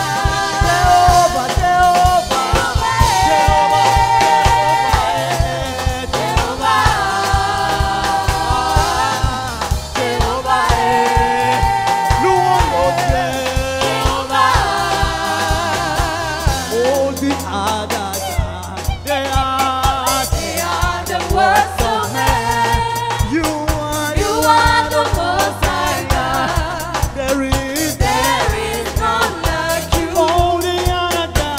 They are the works of man. You are the most high God. There is none like you. Only other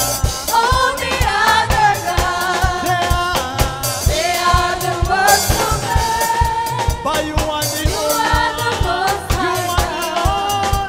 God. They are the works of man. You are the most high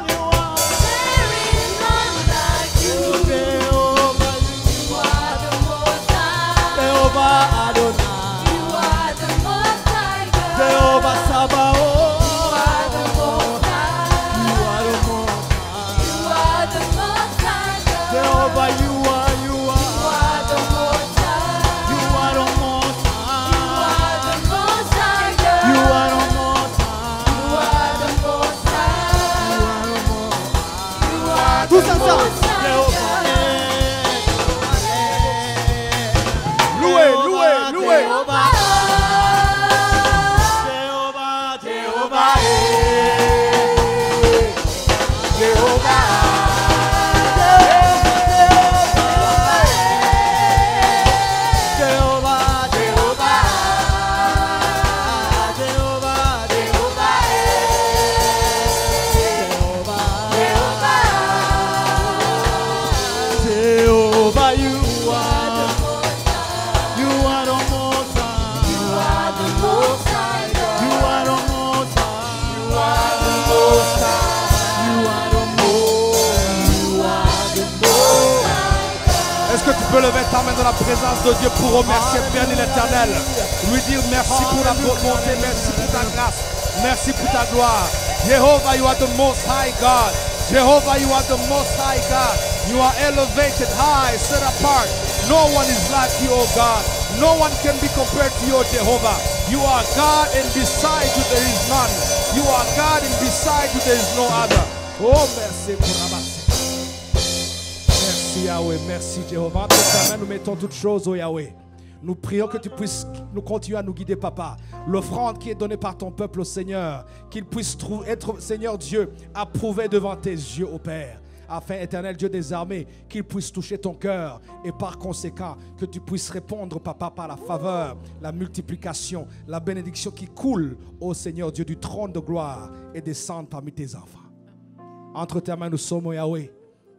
God. There is none like you. You are the most high. Jehovah Adonai, You are the most high God. Jehovah You Sabaoth, are the most high. you are the most high. You are the most high God. Jehovah, you You are are the most high. the most You high. are the most high God. You are the most high. You are the most high. You are Tous the ensemble. most high Jehovah God. est. Louez, louez, louez. Jehovah, Jehovah, Jehovah est. Jehovah. Jehovah, Jehovah, Jehovah, Jehovah est. Jehovah, you are the most high. You are the most high. You are the most high. You are the most high. You are the most high. You are the most. You are the most. Est-ce que tu peux lever ta main dans la présence de Dieu pour remercier, bénir l'Éternel, lui dire merci pour la bonté, merci pour ta grâce, merci pour ta gloire. Jehovah, you are the most high God. Jehovah, you are the most high God. You are elevated high, set apart. No one is like you, oh God. No one can be compared to you, oh Jehovah. You are God, and beside you there is none. You are God, and beside you there is no other. Oh, merci pour la basse. Merci Yahweh, merci Jéhovah. Entre ta main, nous mettons toutes choses au Yahweh. Nous prions que tu puisses nous continuer à nous guider, Papa. L'offrande qui est donnée par ton peuple au Seigneur, qu'il puisse être, Seigneur Dieu, approuvé devant tes yeux, ô Père. Afin, éternel Dieu des armées, qu'il puisse toucher ton cœur et par conséquent, que tu puisses répondre, Papa, par la faveur, la multiplication, la bénédiction qui coule, ô Seigneur Dieu, du trône de gloire et descende parmi tes enfants. Entre tes mains, nous sommes au Yahweh.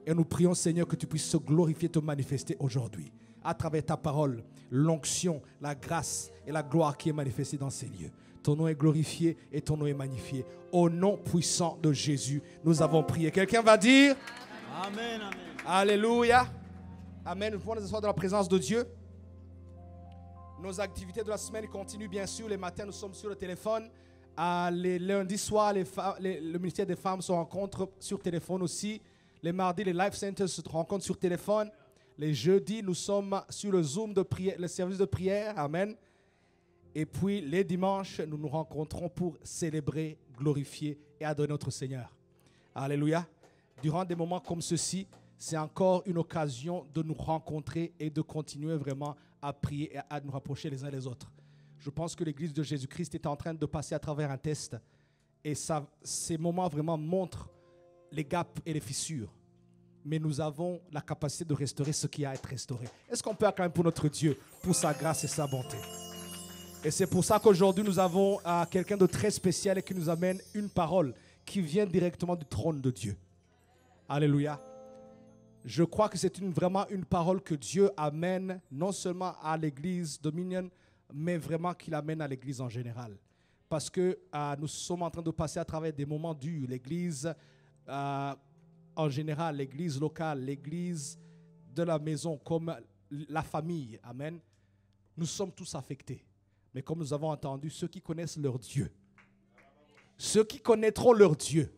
Et nous prions, Seigneur, que tu puisses te glorifier, te manifester aujourd'hui. À travers ta parole, l'onction, la grâce et la gloire qui est manifestée dans ces lieux. Ton nom est glorifié et ton nom est magnifié. Au nom puissant de Jésus, nous avons prié. Quelqu'un va dire Amen, amen. Alléluia. Amen. Nous pouvons nous asseoir dans la présence de Dieu. Nos activités de la semaine continuent, bien sûr. Les matins, nous sommes sur le téléphone. Les lundis soirs, le ministère des femmes se rencontre sur téléphone aussi. Les mardis, les life centers se rencontrent sur téléphone. Les jeudis, nous sommes sur le Zoom de prière, le service de prière. Amen. Et puis, les dimanches, nous nous rencontrons pour célébrer, glorifier et adorer notre Seigneur. Alléluia. Durant des moments comme ceci, c'est encore une occasion de nous rencontrer et de continuer vraiment à prier et à nous rapprocher les uns des autres. Je pense que l'Église de Jésus-Christ est en train de passer à travers un test. Et ces moments vraiment montrent les gaps et les fissures. Mais nous avons la capacité de restaurer ce qui a à être restauré. Est-ce qu'on peut acclamer pour notre Dieu, pour sa grâce et sa bonté? Et c'est pour ça qu'aujourd'hui, nous avons quelqu'un de très spécial et qui nous amène une parole qui vient directement du trône de Dieu. Alléluia. Je crois que c'est vraiment une parole que Dieu amène non seulement à l'église Dominion, mais vraiment qu'il amène à l'église en général. Parce que nous sommes en train de passer à travers des moments durs. L'église en général, l'église locale, l'église de la maison, comme la famille. Amen. Nous sommes tous affectés. Mais comme nous avons entendu, ceux qui connaissent leur Dieu, ceux qui connaîtront leur Dieu,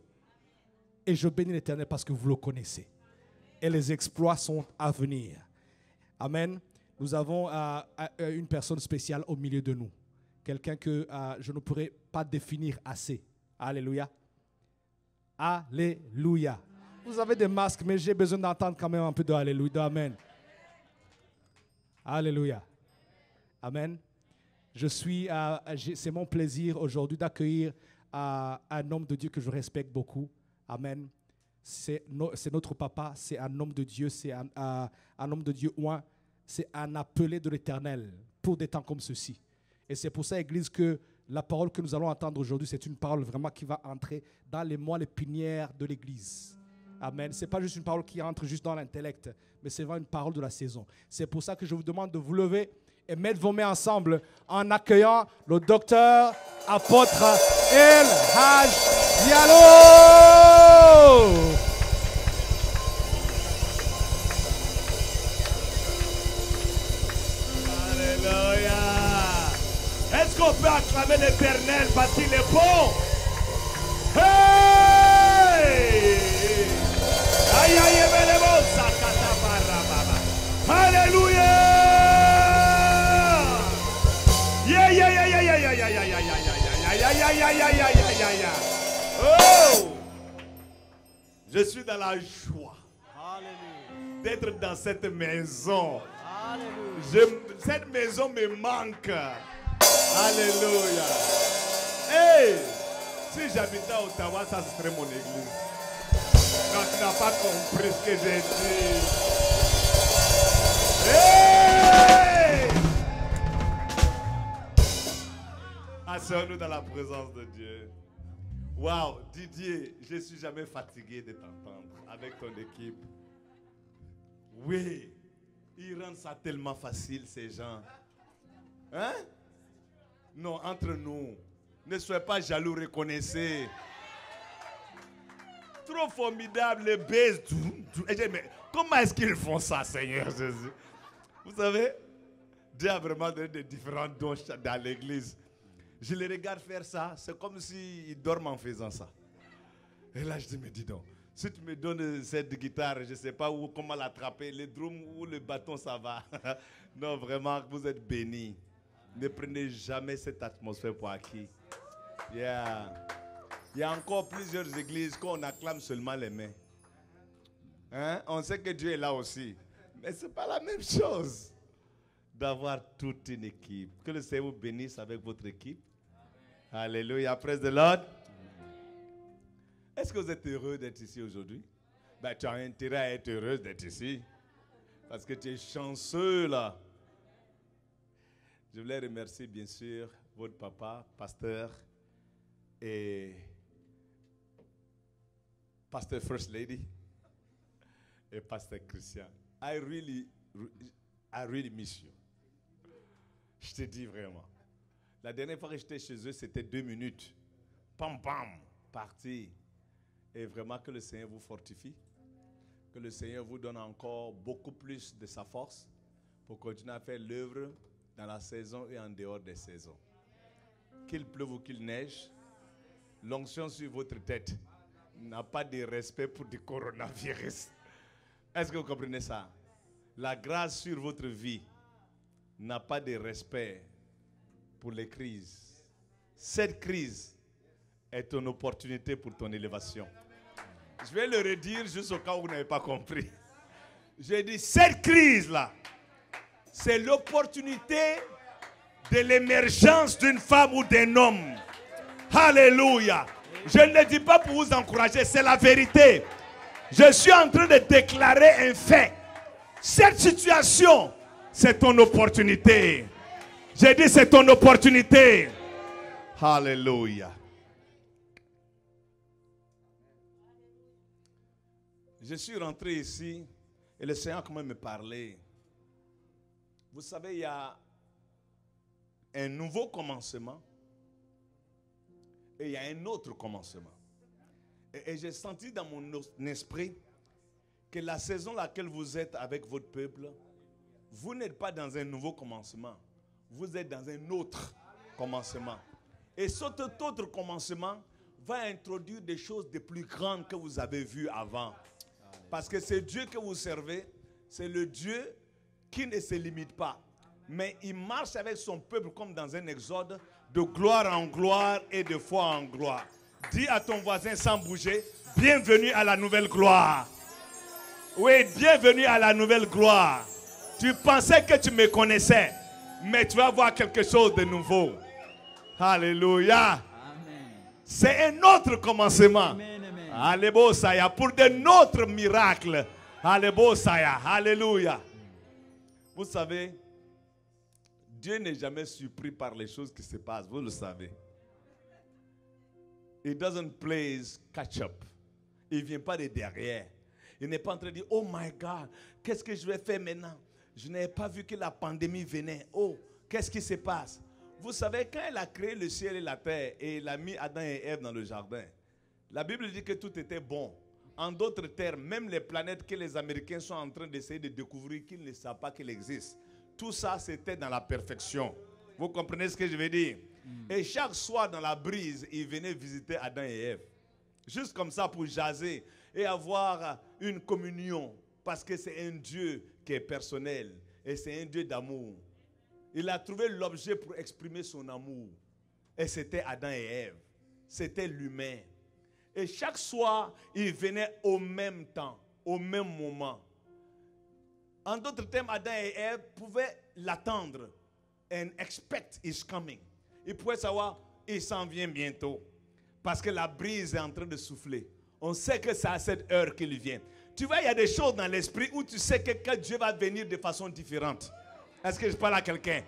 et je bénis l'Éternel parce que vous le connaissez. Et les exploits sont à venir. Amen. Nous avons une personne spéciale au milieu de nous. Quelqu'un que je ne pourrais pas définir assez. Alléluia. Alléluia. Vous avez des masques, mais j'ai besoin d'entendre quand même un peu de Alléluia. Amen. Alléluia. Amen. C'est mon plaisir aujourd'hui d'accueillir un homme de Dieu que je respecte beaucoup. Amen. C'est notre papa, c'est un homme de Dieu, c'est un homme de Dieu oint, c'est un appelé de l'Éternel pour des temps comme ceci. Et c'est pour ça, Église, que la parole que nous allons entendre aujourd'hui, c'est une parole vraiment qui va entrer dans les moelles épinières de l'Église. Amen. Ce n'est pas juste une parole qui entre juste dans l'intellect, mais c'est vraiment une parole de la saison. C'est pour ça que je vous demande de vous lever et mettre vos mains ensemble en accueillant le docteur apôtre El Hadj Diallo. Alléluia. Est-ce qu'on peut acclamer l'Éternel parce qu'il est bon? Hey! Aïe aïe aïe, alléluia. Yeah yeah yeah yeah yeah yeah yeah yeah yeah yeah. Oh! Je suis dans la joie d'être dans cette maison. Cette maison me manque. Alléluia. Hey! Si j'habitais à Ottawa, ça serait mon église. Non, tu n'as pas compris ce que j'ai dit. Hey! Asseyons-nous dans la présence de Dieu. Waouh, Didier, je ne suis jamais fatigué de t'entendre avec ton équipe. Oui, ils rendent ça tellement facile, ces gens. Hein? Non, entre nous, ne soyez pas jaloux, reconnaissez. Trop formidable, les baises. Mais comment est-ce qu'ils font ça, Seigneur Jésus? Vous savez, Dieu a vraiment donné des différents dons dans l'église. Je les regarde faire ça, c'est comme s'ils dorment en faisant ça. Et là, je dis, mais dis donc, si tu me donnes cette guitare, je ne sais pas comment l'attraper, le drum ou le bâton, ça va. Non, vraiment, vous êtes bénis. Ne prenez jamais cette atmosphère pour acquis. Yeah. Il y a encore plusieurs églises qu'on acclame seulement les mains. Hein? On sait que Dieu est là aussi. Mais ce n'est pas la même chose d'avoir toute une équipe. Que le Seigneur vous bénisse avec votre équipe. Alléluia. Praise the Lord. Est-ce que vous êtes heureux d'être ici aujourd'hui? Ben, tu as intérêt à être heureux d'être ici. Parce que tu es chanceux là. Je voulais remercier bien sûr votre papa, pasteur et pasteur First Lady et pasteur Christian. I really miss you. Je te dis vraiment. La dernière fois que j'étais chez eux, c'était 2 minutes. Pam, pam, parti. Et vraiment que le Seigneur vous fortifie. Que le Seigneur vous donne encore beaucoup plus de sa force pour continuer à faire l'œuvre dans la saison et en dehors des saisons. Qu'il pleuve ou qu'il neige, l'onction sur votre tête n'a pas de respect pour du coronavirus. Est-ce que vous comprenez ça? La grâce sur votre vie n'a pas de respect pour les crises. Cette crise est une opportunité pour ton élévation. Je vais le redire juste au cas où vous n'avez pas compris. J'ai dit, cette crise-là, c'est l'opportunité de l'émergence d'une femme ou d'un homme. Alléluia. Je ne le dis pas pour vous encourager, c'est la vérité. Je suis en train de déclarer un fait. Cette situation, c'est ton opportunité. J'ai dit, c'est ton opportunité. Alléluia. Je suis rentré ici Et le Seigneur comment me parlait. Vous savez, il y a un nouveau commencement et il y a un autre commencement. Et j'ai senti dans mon esprit que la saison dans laquelle vous êtes avec votre peuple, vous n'êtes pas dans un nouveau commencement. Vous êtes dans un autre commencement. Et cet autre commencement va introduire des choses de plus grandes que vous avez vues avant. Parce que ce Dieu que vous servez, c'est le Dieu qui ne se limite pas. Mais il marche avec son peuple comme dans un exode, de gloire en gloire et de foi en gloire. Dis à ton voisin sans bouger, bienvenue à la nouvelle gloire. Oui, bienvenue à la nouvelle gloire. Tu pensais que tu me connaissais, mais tu vas voir quelque chose de nouveau. Alléluia. C'est un autre commencement. Alléluia. Pour de notre miracle. Alléluia. Alléluia. Vous savez, Dieu n'est jamais surpris par les choses qui se passent. Vous le savez. He doesn't play catch up. Il ne vient pas de derrière. Il n'est pas en train de dire, oh my God, qu'est-ce que je vais faire maintenant? Je n'avais pas vu que la pandémie venait. Oh, qu'est-ce qui se passe? Vous savez, quand il a créé le ciel et la terre et il a mis Adam et Ève dans le jardin, la Bible dit que tout était bon. En d'autres termes, même les planètes que les Américains sont en train d'essayer de découvrir, qu'ils ne savent pas qu'elles existent. Tout ça, c'était dans la perfection. Vous comprenez ce que je veux dire? Et chaque soir dans la brise, il venait visiter Adam et Ève. Juste comme ça pour jaser et avoir une communion. Parce que c'est un Dieu qui est personnel et c'est un Dieu d'amour. Il a trouvé l'objet pour exprimer son amour. Et c'était Adam et Ève. C'était l'humain. Et chaque soir, il venait au même temps, au même moment. En d'autres termes, Adam et Ève pouvaient l'attendre. And expect his coming. Ils pouvaient savoir, il s'en vient bientôt. Parce que la brise est en train de souffler. On sait que c'est à cette heure qu'il vient. Tu vois, il y a des choses dans l'esprit où tu sais que Dieu va venir de façon différente. Est-ce que je parle à quelqu'un?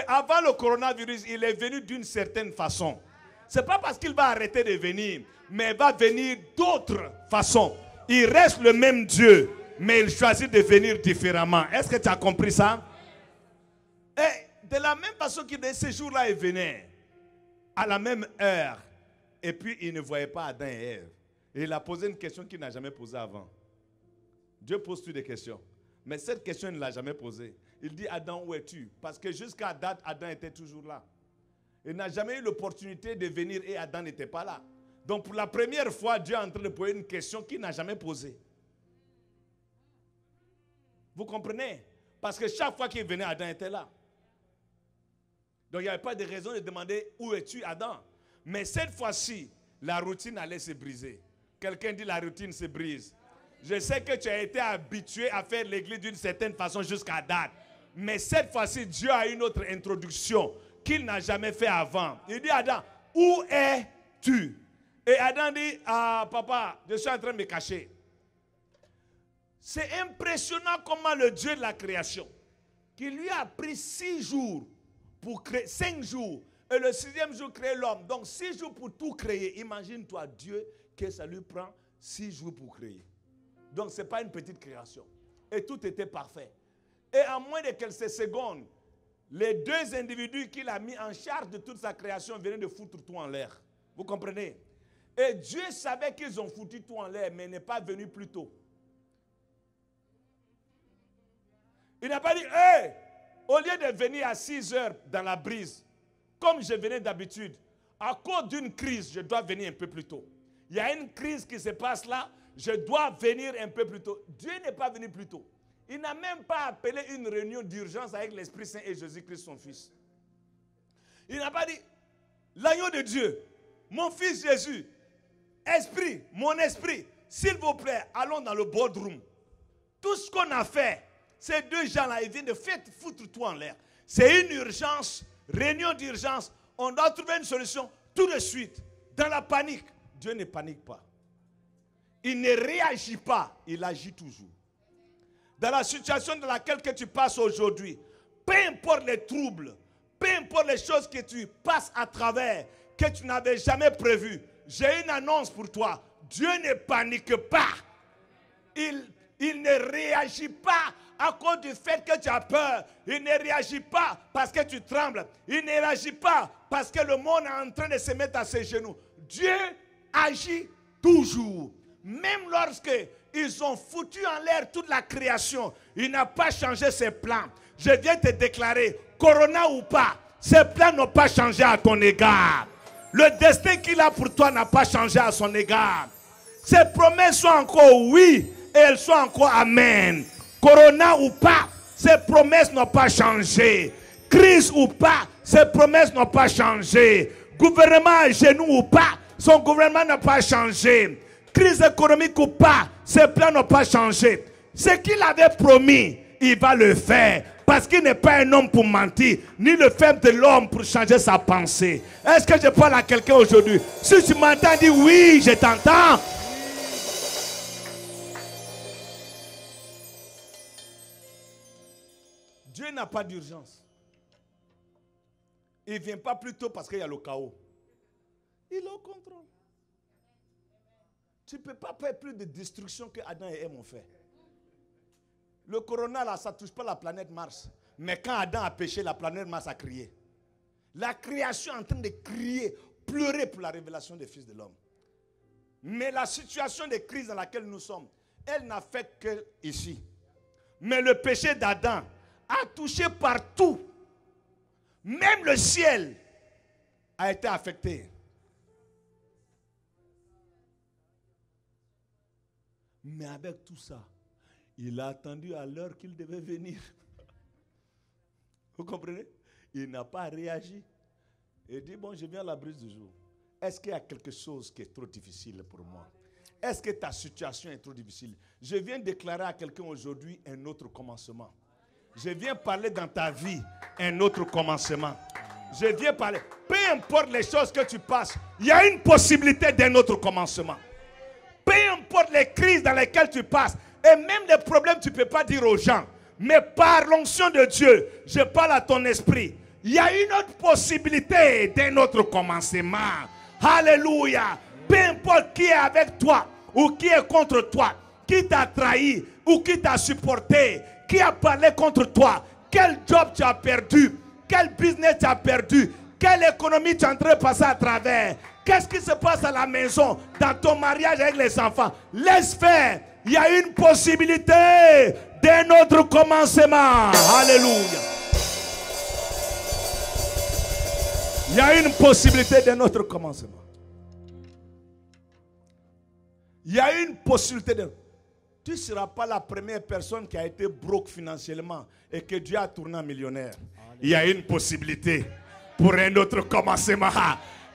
Avant le coronavirus, il est venu d'une certaine façon. Ce n'est pas parce qu'il va arrêter de venir, mais il va venir d'autres façons. Il reste le même Dieu, mais il choisit de venir différemment. Est-ce que tu as compris ça? Et de la même façon qu'il ce jour-là, il venait à la même heure. Et puis, il ne voyait pas Adam et Ève. Et il a posé une question qu'il n'a jamais posée avant. Dieu pose toutes des questions. Mais cette question, il ne l'a jamais posée. Il dit, Adam, où es-tu? Parce que jusqu'à date, Adam était toujours là. Il n'a jamais eu l'opportunité de venir et Adam n'était pas là. Donc, pour la première fois, Dieu est en train de poser une question qu'il n'a jamais posée. Vous comprenez? Parce que chaque fois qu'il venait, Adam était là. Donc, il n'y avait pas de raison de demander, où es-tu, Adam? Mais cette fois-ci, la routine allait se briser. Quelqu'un dit, la routine se brise. Je sais que tu as été habitué à faire l'église d'une certaine façon jusqu'à date. Mais cette fois-ci, Dieu a une autre introduction qu'il n'a jamais fait avant. Il dit, Adam, où es-tu? Et Adam dit, ah, papa, je suis en train de me cacher. C'est impressionnant comment le Dieu de la création, qui lui a pris 6 jours pour créer, 5 jours, et le 6e jour créer l'homme. Donc 6 jours pour tout créer. Imagine-toi Dieu que ça lui prend 6 jours pour créer. Donc ce n'est pas une petite création. Et tout était parfait. Et en moins de quelques secondes, les 2 individus qu'il a mis en charge de toute sa création venaient de foutre tout en l'air. Vous comprenez? Et Dieu savait qu'ils ont foutu tout en l'air, mais il n'est pas venu plus tôt. Il n'a pas dit, hey, au lieu de venir à 6 heures dans la brise, comme je venais d'habitude, à cause d'une crise, je dois venir un peu plus tôt. Il y a une crise qui se passe là, je dois venir un peu plus tôt. Dieu n'est pas venu plus tôt. Il n'a même pas appelé une réunion d'urgence avec l'Esprit Saint et Jésus-Christ, son Fils. Il n'a pas dit, l'agneau de Dieu, mon Fils Jésus, Esprit, mon esprit, s'il vous plaît, allons dans le boardroom. Tout ce qu'on a fait, ces 2 gens-là, ils viennent de foutre tout en l'air. C'est une urgence, réunion d'urgence. On doit trouver une solution tout de suite. Dans la panique, Dieu ne panique pas. Il ne réagit pas, il agit toujours. Dans la situation dans laquelle que tu passes aujourd'hui, peu importe les troubles, peu importe les choses que tu passes à travers, que tu n'avais jamais prévues, j'ai une annonce pour toi. Dieu ne panique pas. Il Il ne réagit pas à cause du fait que tu as peur. Il ne réagit pas parce que tu trembles. Il ne réagit pas parce que le monde est en train de se mettre à ses genoux. Dieu agit toujours. Même lorsque ils ont foutu en l'air toute la création, il n'a pas changé ses plans. Je viens te déclarer, corona ou pas, ses plans n'ont pas changé à ton égard. Le destin qu'il a pour toi n'a pas changé à son égard. Ses promesses sont encore oui et elles sont encore amen. Corona ou pas, ses promesses n'ont pas changé. Crise ou pas, ses promesses n'ont pas changé. Gouvernement à genoux ou pas, son gouvernement n'a pas changé. Crise économique ou pas, ses plans n'ont pas changé. Ce qu'il avait promis, il va le faire. Parce qu'il n'est pas un homme pour mentir, ni le faible de l'homme pour changer sa pensée. Est-ce que je parle à quelqu'un aujourd'hui? Si tu m'entends, dis oui, je t'entends. Dieu n'a pas d'urgence. Il ne vient pas plus tôt parce qu'il y a le chaos. Il est au contrôle. Tu ne peux pas faire plus de destruction que Adam et Ève ont fait. Le corona, là, ça ne touche pas la planète Mars. Mais quand Adam a péché, la planète Mars a crié. La création est en train de crier, pleurer pour la révélation des fils de l'homme. Mais la situation de crise dans laquelle nous sommes, elle n'a fait que ici. Mais le péché d'Adam a touché partout. Même le ciel a été affecté. Mais avec tout ça, il a attendu à l'heure qu'il devait venir. Vous comprenez? Il n'a pas réagi. Il dit, bon, je viens à la brise du jour. Est-ce qu'il y a quelque chose qui est trop difficile pour moi? Est-ce que ta situation est trop difficile? Je viens déclarer à quelqu'un aujourd'hui un autre commencement. Je viens parler dans ta vie un autre commencement. Je viens parler. Peu importe les choses que tu passes, il y a une possibilité d'un autre commencement. Peu importe les crises dans lesquelles tu passes, et même les problèmes, tu ne peux pas dire aux gens. Mais par l'onction de Dieu, je parle à ton esprit. Il y a une autre possibilité d'un autre commencement. Alléluia. Peu importe qui est avec toi ou qui est contre toi, qui t'a trahi ou qui t'a supporté, qui a parlé contre toi, quel job tu as perdu, quel business tu as perdu, quelle économie tu es en train de passer à travers, qu'est-ce qui se passe à la maison, dans ton mariage avec les enfants. Laisse faire. Il y a une possibilité d'un autre commencement. Alléluia. Il y a une possibilité d'un autre commencement. Il y a une possibilité de... Tu ne seras pas la première personne qui a été broke financièrement et que Dieu a tourné en millionnaire. Il y a une possibilité pour un autre commencement.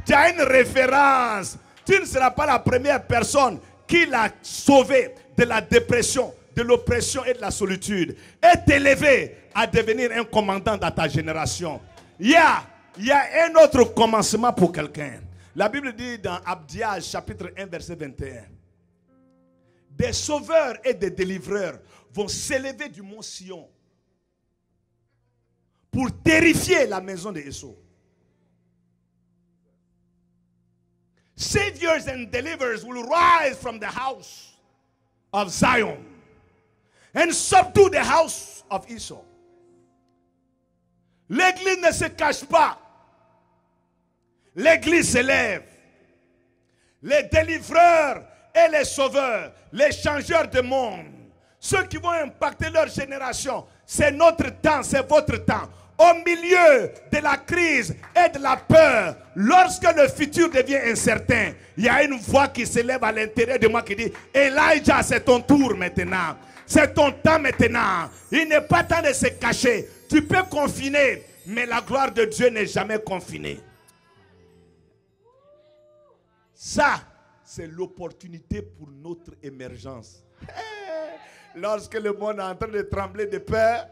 Tu as une référence. Tu ne seras pas la première personne qui l'a sauvé de la dépression, de l'oppression et de la solitude. Et t'élever à devenir un commandant dans ta génération. Il y a un autre commencement pour quelqu'un. La Bible dit dans Abdias chapitre 1 verset 21. Des sauveurs et des délivreurs vont s'élever du mont Sion pour terrifier la maison de Esau. Saviors and deliverers will rise from the house of Zion and subdue the house of Esau. L'église ne se cache pas. L'église s'élève. Les délivreurs et les sauveurs, les changeurs de monde, ceux qui vont impacter leur génération, c'est notre temps, c'est votre temps. Au milieu de la crise et de la peur, lorsque le futur devient incertain, il y a une voix qui s'élève à l'intérieur de moi qui dit, Elijah, c'est ton tour maintenant. C'est ton temps maintenant. Il n'est pas temps de se cacher. Tu peux confiner, mais la gloire de Dieu n'est jamais confinée. Ça, c'est l'opportunité pour notre émergence. Lorsque le monde est en train de trembler de peur,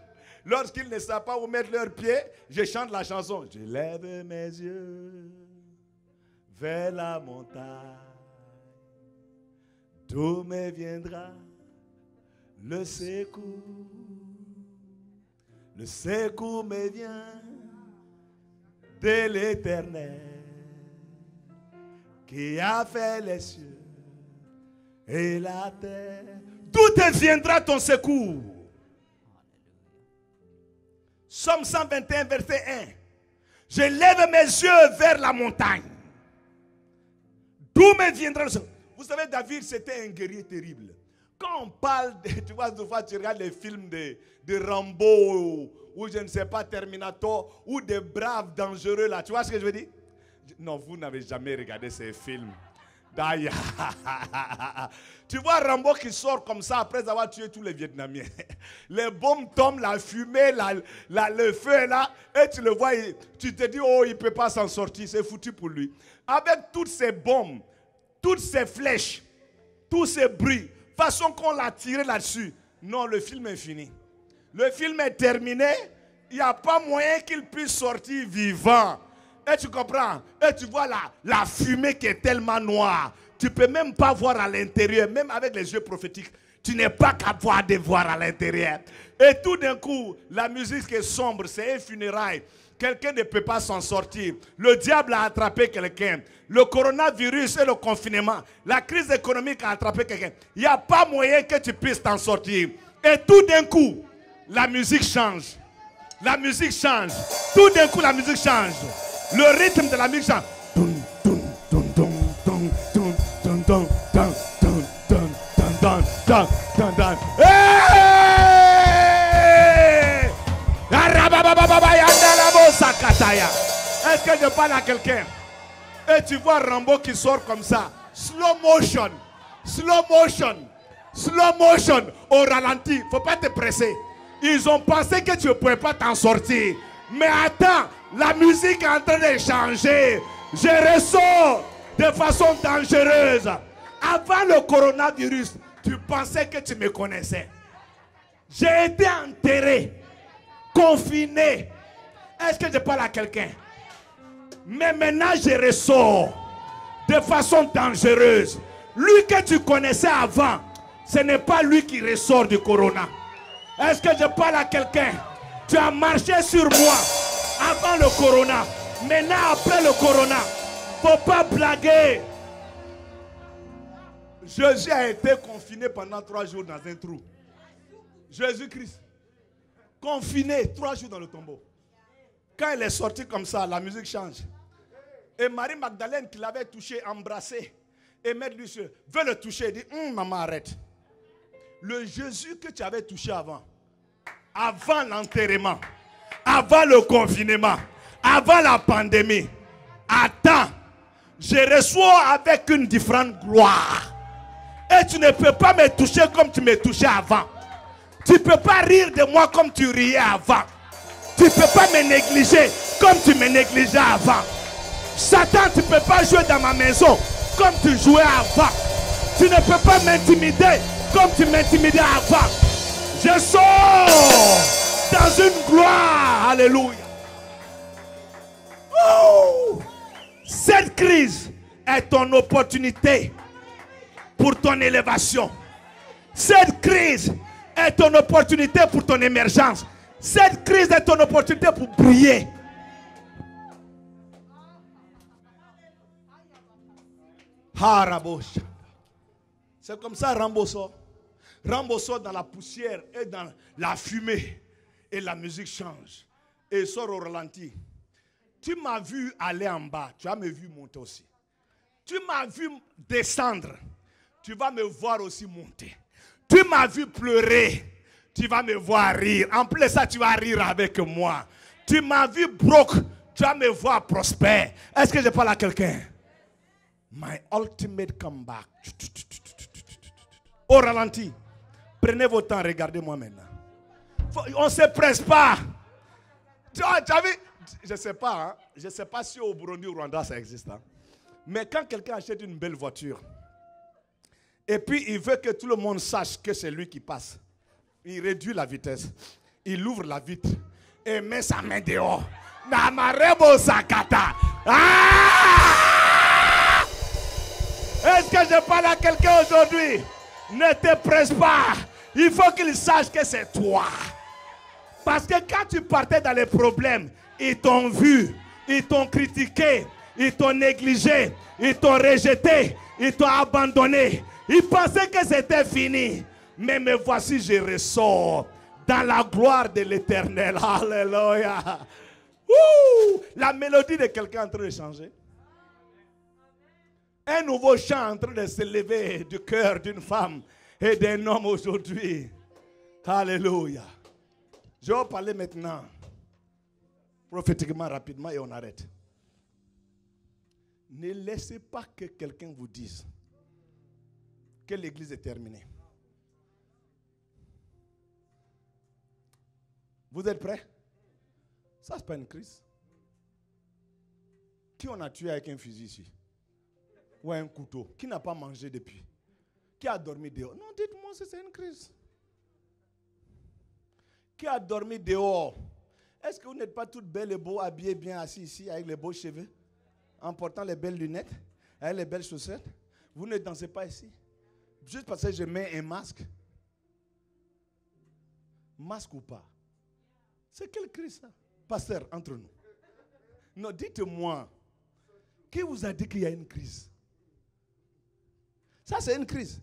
lorsqu'ils ne savent pas où mettre leurs pieds, je chante la chanson. Je lève mes yeux vers la montagne, d'où me viendra le secours. Le secours me vient de l'Éternel, qui a fait les cieux et la terre. D'où te viendra ton secours? Psaume 121, verset 1. Je lève mes yeux vers la montagne. D'où me viendra le secours? Vous savez, David, c'était un guerrier terrible. Quand on parle, tu vois, des fois, tu regardes les films de Rambo, ou je ne sais pas, Terminator, ou des braves dangereux là. Tu vois ce que je veux dire? Non, vous n'avez jamais regardé ces films. D'ailleurs, tu vois Rambo qui sort comme ça après avoir tué tous les Vietnamiens. Les bombes tombent, la fumée, le feu est là, et tu le vois, tu te dis, oh, il ne peut pas s'en sortir, c'est foutu pour lui. Avec toutes ces bombes, toutes ces flèches, tous ces bruits, façon qu'on l'a tiré là-dessus. Non, le film est fini. Le film est terminé. Il n'y a pas moyen qu'il puisse sortir vivant. Et tu comprends? Et tu vois la fumée qui est tellement noire. Tu ne peux même pas voir à l'intérieur. Même avec les yeux prophétiques, tu n'es pas capable de voir à l'intérieur. Et tout d'un coup, la musique est sombre. C'est un funérail. Quelqu'un ne peut pas s'en sortir. Le diable a attrapé quelqu'un. Le coronavirus et le confinement. La crise économique a attrapé quelqu'un. Il n'y a pas moyen que tu puisses t'en sortir. Et tout d'un coup, la musique change. La musique change. Tout d'un coup, la musique change. Le rythme de la musique change. Est-ce que je parle à quelqu'un? Et tu vois Rambo qui sort comme ça. Slow motion. Slow motion. Slow motion. Au ralenti. Il ne faut pas te presser. Ils ont pensé que tu ne pouvais pas t'en sortir. Mais attends, la musique est en train de changer. Je ressors de façon dangereuse. Avant le coronavirus, tu pensais que tu me connaissais. J'ai été enterré, confiné. Est-ce que je parle à quelqu'un? Mais maintenant, je ressors de façon dangereuse. Lui que tu connaissais avant, ce n'est pas lui qui ressort du corona. Est-ce que je parle à quelqu'un? Tu as marché sur moi avant le corona. Maintenant, après le corona, faut pas blaguer. Jésus a été confiné pendant 3 jours dans un trou. Jésus-Christ. Confiné 3 jours dans le tombeau. Quand il est sorti comme ça, la musique change. Et Marie Magdalene qui l'avait touché, embrassé. Et Maître lui veut le toucher. Il dit, maman, arrête. Le Jésus que tu avais touché avant l'enterrement, avant le confinement, avant la pandémie, attends, je reçois avec une différente gloire. Et tu ne peux pas me toucher comme tu me touchais avant. Tu ne peux pas rire de moi comme tu riais avant. Tu ne peux pas me négliger comme tu me négligeais avant. Satan, tu ne peux pas jouer dans ma maison comme tu jouais avant. Tu ne peux pas m'intimider comme tu m'intimidais avant. Je sors dans une gloire. Alléluia. Oh! Cette crise est ton opportunité pour ton élévation. Cette crise est ton opportunité pour ton émergence. Cette crise est ton opportunité pour briller. C'est comme ça Rambo sort. Rambo sort dans la poussière et dans la fumée. Et la musique change. Et sort au ralenti. Tu m'as vu aller en bas. Tu vas me vu monter aussi. Tu m'as vu descendre. Tu vas me voir aussi monter. Tu m'as vu pleurer. Tu vas me voir rire. En plus de ça, tu vas rire avec moi. Tu m'as vu broke. Tu vas me voir prospère. Est-ce que je parle à quelqu'un? My ultimate comeback. Au ralenti. Prenez votre temps, regardez-moi maintenant. On ne se presse pas. Tu as vu? Je ne sais pas. Hein? Je ne sais pas si au Burundi ou au Rwanda ça existe. Hein? Mais quand quelqu'un achète une belle voiture, et puis il veut que tout le monde sache que c'est lui qui passe, il réduit la vitesse. Il ouvre la vitre et met sa main dehors. Namarebo Sakata. Ah! Est-ce que je parle à quelqu'un aujourd'hui? Ne te presse pas. Il faut qu'il sache que c'est toi. Parce que quand tu partais dans les problèmes, ils t'ont vu, ils t'ont critiqué, ils t'ont négligé, ils t'ont rejeté, ils t'ont abandonné. Ils pensaient que c'était fini. Mais me voici, je ressors dans la gloire de l'Éternel. Alléluia. Ouh, la mélodie de quelqu'un est en train de changer. Un nouveau chant en train de se lever du cœur d'une femme et d'un homme aujourd'hui. Alléluia. Je vais parler maintenant prophétiquement rapidement et on arrête. Ne laissez pas que quelqu'un vous dise que l'église est terminée. Vous êtes prêts? Ça, c'est pas une crise. Qui on a tué avec un fusil ici? Ou un couteau? Qui n'a pas mangé depuis? Qui a dormi dehors? Non, dites-moi si c'est une crise. Qui a dormi dehors? Est-ce que vous n'êtes pas toutes belles et beaux, habillées bien, assis ici, avec les beaux cheveux, en portant les belles lunettes, avec les belles chaussettes? Vous ne dansez pas ici? Juste parce que je mets un masque. Masque ou pas? C'est quelle crise ça? Pasteur, entre nous. Non, dites-moi. Qui vous a dit qu'il y a une crise? Ça, c'est une crise.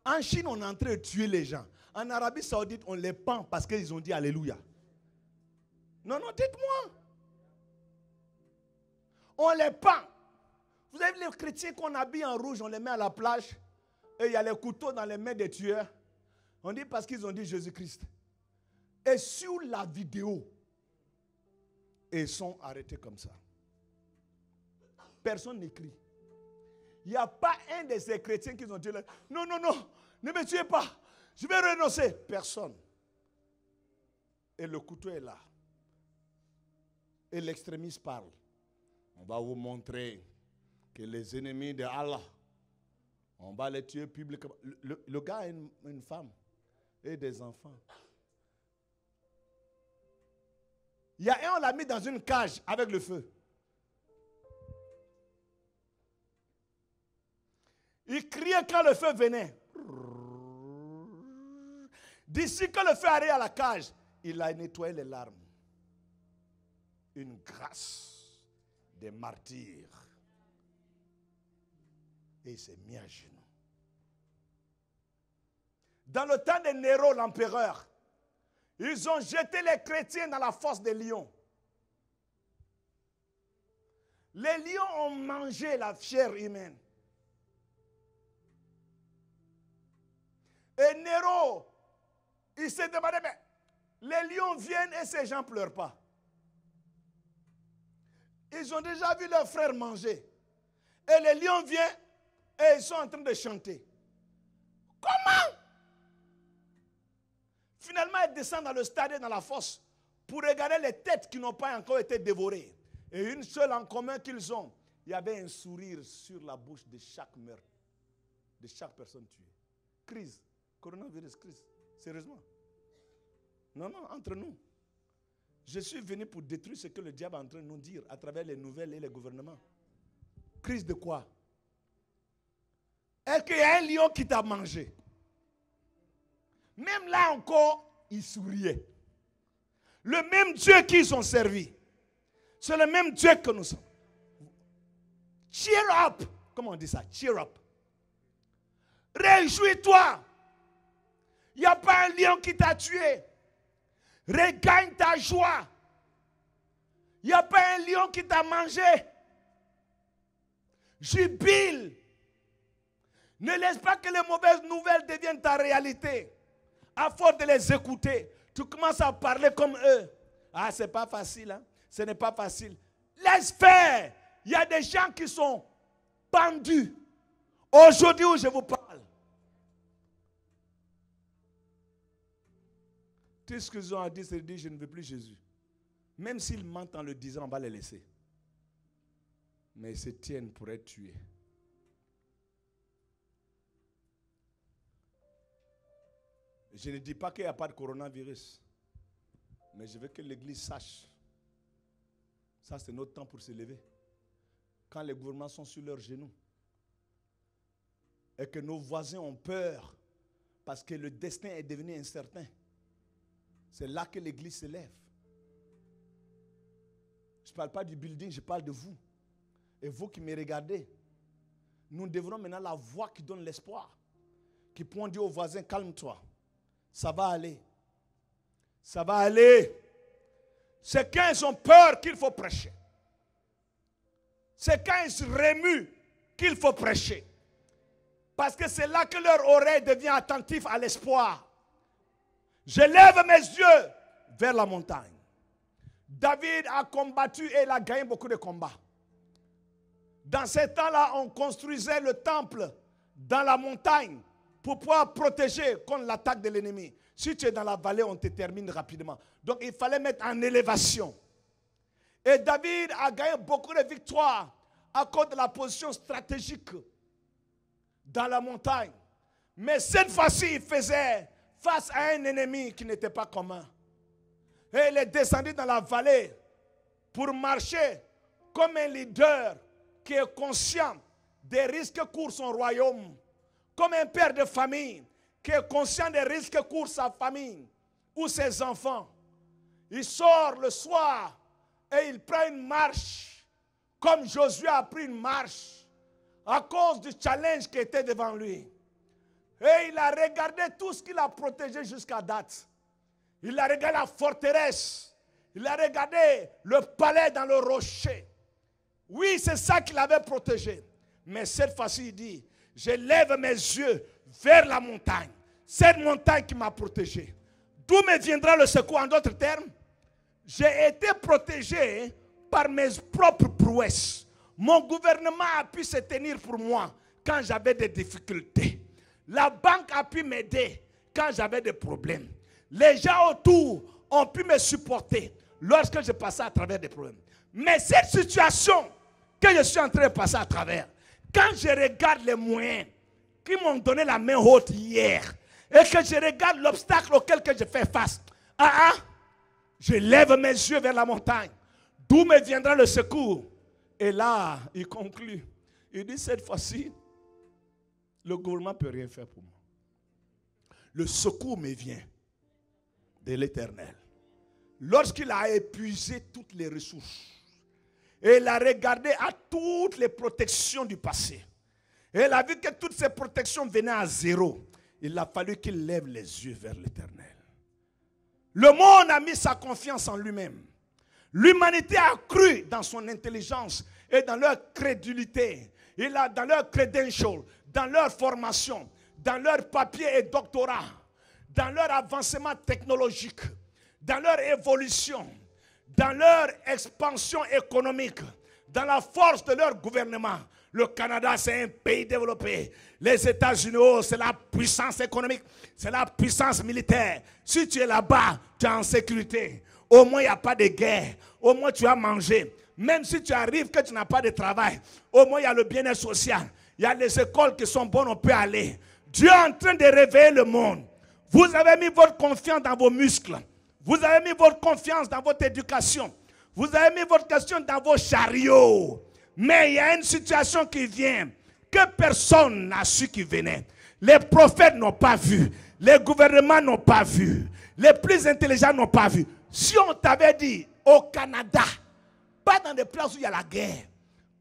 En Chine, on est en train de tuer les gens. En Arabie Saoudite, on les pend parce qu'ils ont dit Alléluia. Non, non, dites-moi. On les pend. Vous avez vu les chrétiens qu'on habille en rouge, on les met à la plage. Et il y a les couteaux dans les mains des tueurs. On dit parce qu'ils ont dit Jésus-Christ. Et sur la vidéo, ils sont arrêtés comme ça. Personne n'écrit. Il n'y a pas un de ces chrétiens qui ont dit non, non, non, ne me tuez pas. Je vais renoncer. Personne. Et le couteau est là. Et l'extrémiste parle. On va vous montrer que les ennemis de Allah, on va les tuer publiquement. Le gars a une femme et des enfants. Il y a un, on l'a mis dans une cage avec le feu. Il criait quand le feu venait. D'ici que le feu arrive à la cage, il a nettoyé les larmes. Une grâce des martyrs. Et il s'est mis à genoux. Dans le temps de Néro, l'empereur, ils ont jeté les chrétiens dans la fosse des lions. Les lions ont mangé la chair humaine. Et Néro, il s'est demandé, mais les lions viennent et ces gens ne pleurent pas. Ils ont déjà vu leurs frères manger. Et les lions viennent et ils sont en train de chanter. Comment? Finalement, ils descendent dans le stade, dans la fosse, pour regarder les têtes qui n'ont pas encore été dévorées. Et une seule en commun qu'ils ont, il y avait un sourire sur la bouche de chaque meurtre, de chaque personne tuée. Crise, coronavirus, crise, sérieusement. Non, non, entre nous. Je suis venu pour détruire ce que le diable est en train de nous dire à travers les nouvelles et les gouvernements. Crise de quoi? Est-ce qu'il y a un lion qui t'a mangé? Même là encore, ils souriaient. Le même Dieu qu'ils ont servi, c'est le même Dieu que nous sommes. Cheer up. Comment on dit ça? Cheer up. Réjouis-toi. Il n'y a pas un lion qui t'a tué. Regagne ta joie. Il n'y a pas un lion qui t'a mangé. Jubile. Ne laisse pas que les mauvaises nouvelles deviennent ta réalité. À force de les écouter, tu commences à parler comme eux. Ah, c'est pas facile, hein? Ce n'est pas facile. Laisse faire. Il y a des gens qui sont pendus. Aujourd'hui où je vous parle. Tout ce qu'ils ont à dire, c'est de dire je ne veux plus Jésus. Même s'ils mentent en le disant, on va les laisser. Mais ils se tiennent pour être tués. Je ne dis pas qu'il n'y a pas de coronavirus. Mais je veux que l'Église sache. Ça, c'est notre temps pour se lever. Quand les gouvernements sont sur leurs genoux. Et que nos voisins ont peur. Parce que le destin est devenu incertain. C'est là que l'Église se lève. Je ne parle pas du building, je parle de vous. Et vous qui me regardez. Nous devrons maintenant la voix qui donne l'espoir. qui pourront dire aux voisins, calme-toi. Ça va aller. Ça va aller. C'est quand ils ont peur qu'il faut prêcher. C'est quand ils se remuent qu'il faut prêcher. Parce que c'est là que leur oreille devient attentive à l'espoir. Je lève mes yeux vers la montagne. David a combattu et il a gagné beaucoup de combats. Dans ces temps-là, on construisait le temple dans la montagne pour pouvoir protéger contre l'attaque de l'ennemi. Si tu es dans la vallée, on te termine rapidement. Donc il fallait mettre en élévation. Et David a gagné beaucoup de victoires à cause de la position stratégique dans la montagne. Mais cette fois-ci, il faisait face à un ennemi qui n'était pas commun. Et il est descendu dans la vallée pour marcher comme un leader qui est conscient des risques que court son royaume. Comme un père de famille qui est conscient des risques que court sa famille ou ses enfants. Il sort le soir et il prend une marche comme Josué a pris une marche à cause du challenge qui était devant lui. Et il a regardé tout ce qu'il a protégé jusqu'à date. Il a regardé la forteresse. Il a regardé le palais dans le rocher. Oui, c'est ça qu'il avait protégé. Mais cette fois-ci, il dit, je lève mes yeux vers la montagne. Cette montagne qui m'a protégé. D'où me viendra le secours? En d'autres termes, j'ai été protégé par mes propres prouesses. Mon gouvernement a pu se tenir pour moi quand j'avais des difficultés. La banque a pu m'aider quand j'avais des problèmes. Les gens autour ont pu me supporter lorsque je passais à travers des problèmes. Mais cette situation que je suis en train de passer à travers, quand je regarde les moyens qui m'ont donné la main haute hier, et que je regarde l'obstacle auquel que je fais face, je lève mes yeux vers la montagne. D'où me viendra le secours? Et là, il conclut. Il dit, cette fois-ci, le gouvernement ne peut rien faire pour moi. Le secours me vient de l'Éternel. Lorsqu'il a épuisé toutes les ressources, et il a regardé à toutes les protections du passé, et il a vu que toutes ces protections venaient à zéro, il a fallu qu'il lève les yeux vers l'Éternel. Le monde a mis sa confiance en lui-même. L'humanité a cru dans son intelligence et dans leur crédulité, dans leur credential, dans leur formation, dans leur papier et doctorat, dans leur avancement technologique, dans leur évolution, dans leur expansion économique, dans la force de leur gouvernement. Le Canada, c'est un pays développé. Les États-Unis, c'est la puissance économique, c'est la puissance militaire. Si tu es là-bas, tu es en sécurité. Au moins, il n'y a pas de guerre. Au moins, tu as mangé. Même si tu arrives que tu n'as pas de travail, au moins, il y a le bien-être social. Il y a les écoles qui sont bonnes, on peut aller. Dieu est en train de réveiller le monde. Vous avez mis votre confiance dans vos muscles. Vous avez mis votre confiance dans votre éducation. Vous avez mis votre question dans vos chariots. Mais il y a une situation qui vient que personne n'a su qui venait. Les prophètes n'ont pas vu. Les gouvernements n'ont pas vu. Les plus intelligents n'ont pas vu. Si on t'avait dit au Canada, pas dans des places où il y a la guerre,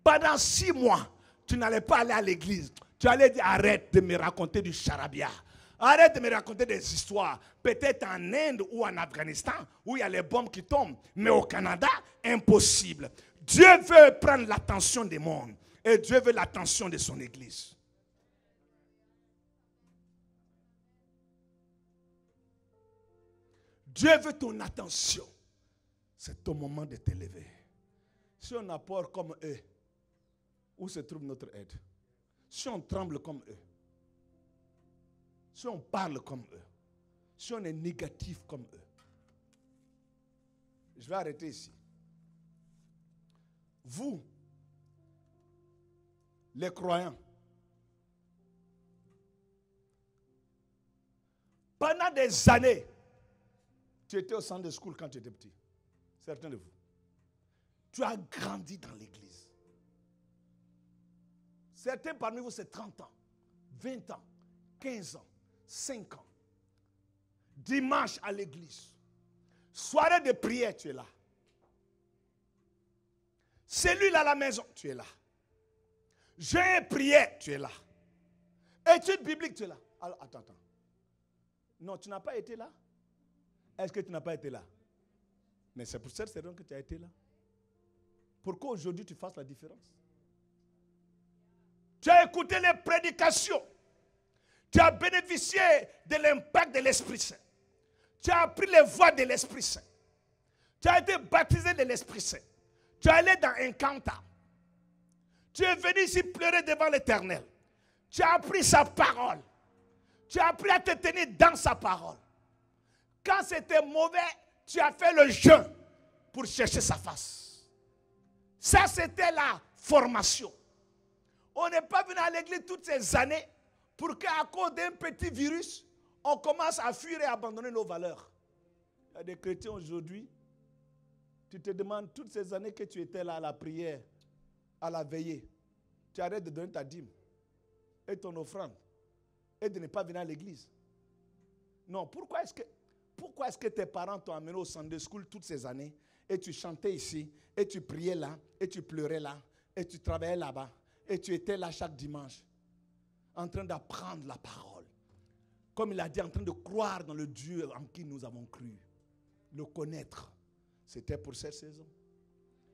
pendant 6 mois, tu n'allais pas aller à l'église. Tu allais dire arrête de me raconter du charabia. Arrête de me raconter des histoires. Peut-être en Inde ou en Afghanistan, où il y a les bombes qui tombent. Mais au Canada, impossible. Dieu veut prendre l'attention des mondes. Et Dieu veut l'attention de son église. Dieu veut ton attention. C'est ton moment de t'élever. Si on a peur comme eux, où se trouve notre aide? Si on tremble comme eux, si on parle comme eux, si on est négatif comme eux. Je vais arrêter ici. Vous, les croyants, pendant des années, tu étais au centre de school quand tu étais petit. Certains de vous. Tu as grandi dans l'église. Certains parmi vous, c'est 30 ans, 20 ans, 15 ans, 5 ans. Dimanche à l'église. Soirée de prière, tu es là. Cellule à la maison, tu es là. Jeûne et prière, tu es là. Étude biblique, tu es là. Alors, attends. Non, tu n'as pas été là? Est-ce que tu n'as pas été là? Mais c'est pour cette raison que tu as été là. Pourquoi aujourd'hui tu fasses la différence? Tu as écouté les prédications. Tu as bénéficié de l'impact de l'Esprit Saint. Tu as appris les voies de l'Esprit Saint. Tu as été baptisé de l'Esprit Saint. Tu es allé dans un cantat. Tu es venu ici pleurer devant l'Éternel. Tu as appris sa parole. Tu as appris à te tenir dans sa parole. Quand c'était mauvais, tu as fait le jeûne pour chercher sa face. Ça, c'était la formation. On n'est pas venu à l'église toutes ces années pour qu'à cause d'un petit virus, on commence à fuir et à abandonner nos valeurs. Il y a des chrétiens aujourd'hui, tu te demandes toutes ces années que tu étais là à la prière, à la veillée, tu arrêtes de donner ta dîme et ton offrande et de ne pas venir à l'église. Non, pourquoi est-ce que tes parents t'ont amené au Sunday School toutes ces années et tu chantais ici, et tu priais là, et tu pleurais là, et tu travaillais là-bas, et tu étais là chaque dimanche, en train d'apprendre la parole. Comme il a dit, en train de croire dans le Dieu en qui nous avons cru. Le connaître. C'était pour cette saison.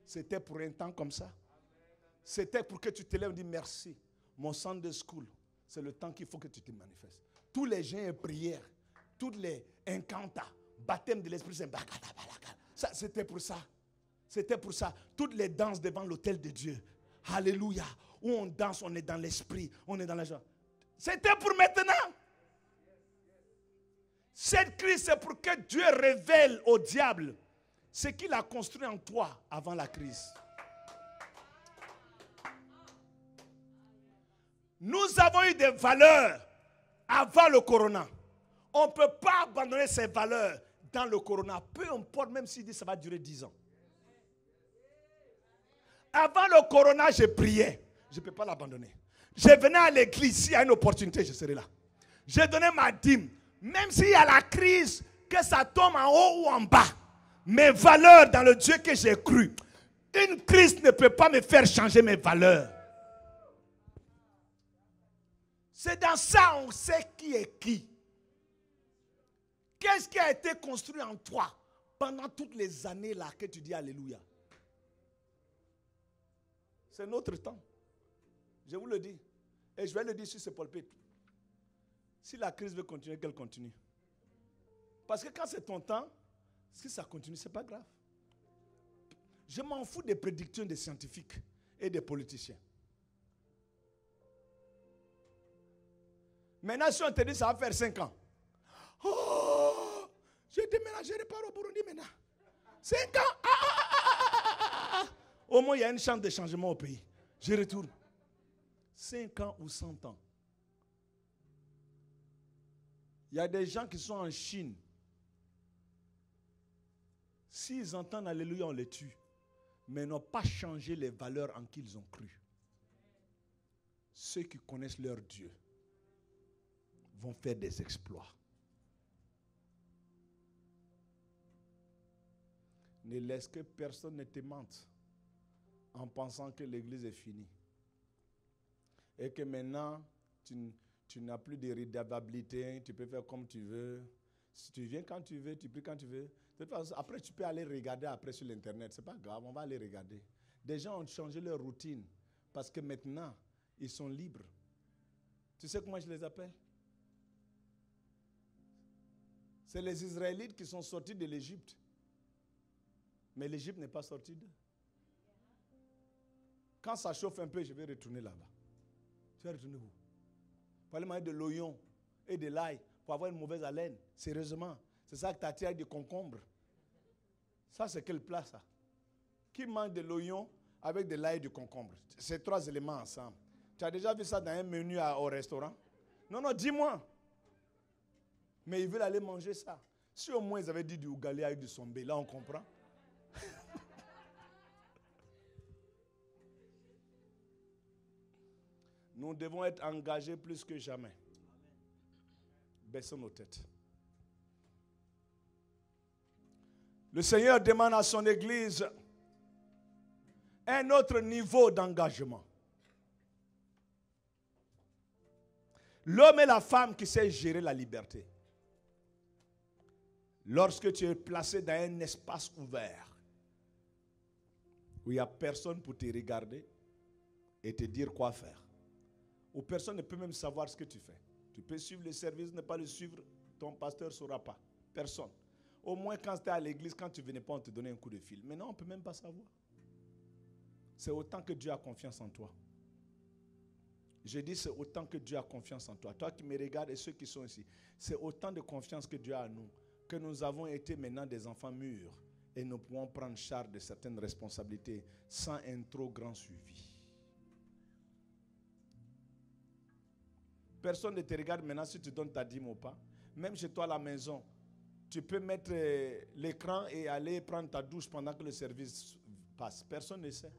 C'était pour un temps comme ça. C'était pour que tu te lèves et dis merci. Mon Sunday School, c'est le temps qu'il faut que tu te manifestes. Tous les gens et prières, toutes les incantats, baptême de l'Esprit Saint, ça c'était pour ça. C'était pour ça. Toutes les danses devant l'autel de Dieu. Alléluia. Où on danse, on est dans l'esprit, on est dans la joie. C'était pour maintenant. Cette crise, c'est pour que Dieu révèle au diable ce qu'il a construit en toi avant la crise. Nous avons eu des valeurs avant le corona. On ne peut pas abandonner ces valeurs dans le corona. Peu importe, même s'il dit que ça va durer 10 ans. Avant le corona, je priais. Je ne peux pas l'abandonner. Je venais à l'église. S'il y a une opportunité, je serai là. Je donnais ma dîme. Même s'il y a la crise, que ça tombe en haut ou en bas. Mes valeurs dans le Dieu que j'ai cru. Une crise ne peut pas me faire changer mes valeurs. C'est dans ça on sait qui est qui. Qu'est-ce qui a été construit en toi pendant toutes les années là que tu dis Alléluia? C'est notre temps. Je vous le dis. Et je vais le dire sur ce pulpit. Si la crise veut continuer, qu'elle continue. Parce que quand c'est ton temps, si ça continue, ce n'est pas grave. Je m'en fous des prédictions des scientifiques et des politiciens. Maintenant, si on te dit ça va faire 5 ans. Oh, je déménage, je repars au Burundi maintenant. 5 ans. Au moins, il y a une chance de changement au pays. Je retourne. 5 ans ou 100 ans. Il y a des gens qui sont en Chine. S'ils entendent Alléluia, on les tue. Mais ils n'ont pas changé les valeurs en qui ils ont cru. Ceux qui connaissent leur Dieu vont faire des exploits. Ne laisse que personne ne te mente en pensant que l'église est finie. Et que maintenant, tu n'as plus de redevabilité, tu peux faire comme tu veux. Si tu viens quand tu veux, tu pries quand tu veux. De toute façon, après, tu peux aller regarder après sur l'internet. Ce n'est pas grave, on va aller regarder. Des gens ont changé leur routine parce que maintenant, ils sont libres. Tu sais comment je les appelle? C'est les Israélites qui sont sortis de l'Égypte. Mais l'Égypte n'est pas sortie d'eux. Quand ça chauffe un peu, je vais retourner là-bas. Tu vas retourner où? Il fallait manger de l'oignon et de l'ail pour avoir une mauvaise haleine. Sérieusement. C'est ça que tu attires avec des concombres. Ça, c'est quel plat, ça? Qui mange de l'oignon avec de l'ail et du concombre? Ces 3 éléments ensemble. Tu as déjà vu ça dans un menu au restaurant? Non, non, dis-moi. Mais ils veulent aller manger ça. Si au moins ils avaient dit du ougalé avec du sombé, là on comprend. Nous devons être engagés plus que jamais. Baissons nos têtes. Le Seigneur demande à son Église un autre niveau d'engagement. L'homme et la femme qui sait gérer la liberté. Lorsque tu es placé dans un espace ouvert, où il n'y a personne pour te regarder et te dire quoi faire, où personne ne peut même savoir ce que tu fais. Tu peux suivre le service, ne pas le suivre, ton pasteur ne saura pas. Personne. Au moins quand tu étais à l'église, quand tu ne venais pas, on te donnait un coup de fil. Maintenant, on ne peut même pas savoir. C'est autant que Dieu a confiance en toi. Je dis c'est autant que Dieu a confiance en toi. Toi qui me regardes et ceux qui sont ici, c'est autant de confiance que Dieu a en nous, que nous avons été maintenant des enfants mûrs et nous pouvons prendre charge de certaines responsabilités sans un trop grand suivi. Personne ne te regarde maintenant si tu donnes ta dîme ou pas. Même chez toi à la maison, tu peux mettre l'écran et aller prendre ta douche pendant que le service passe. Personne ne sait.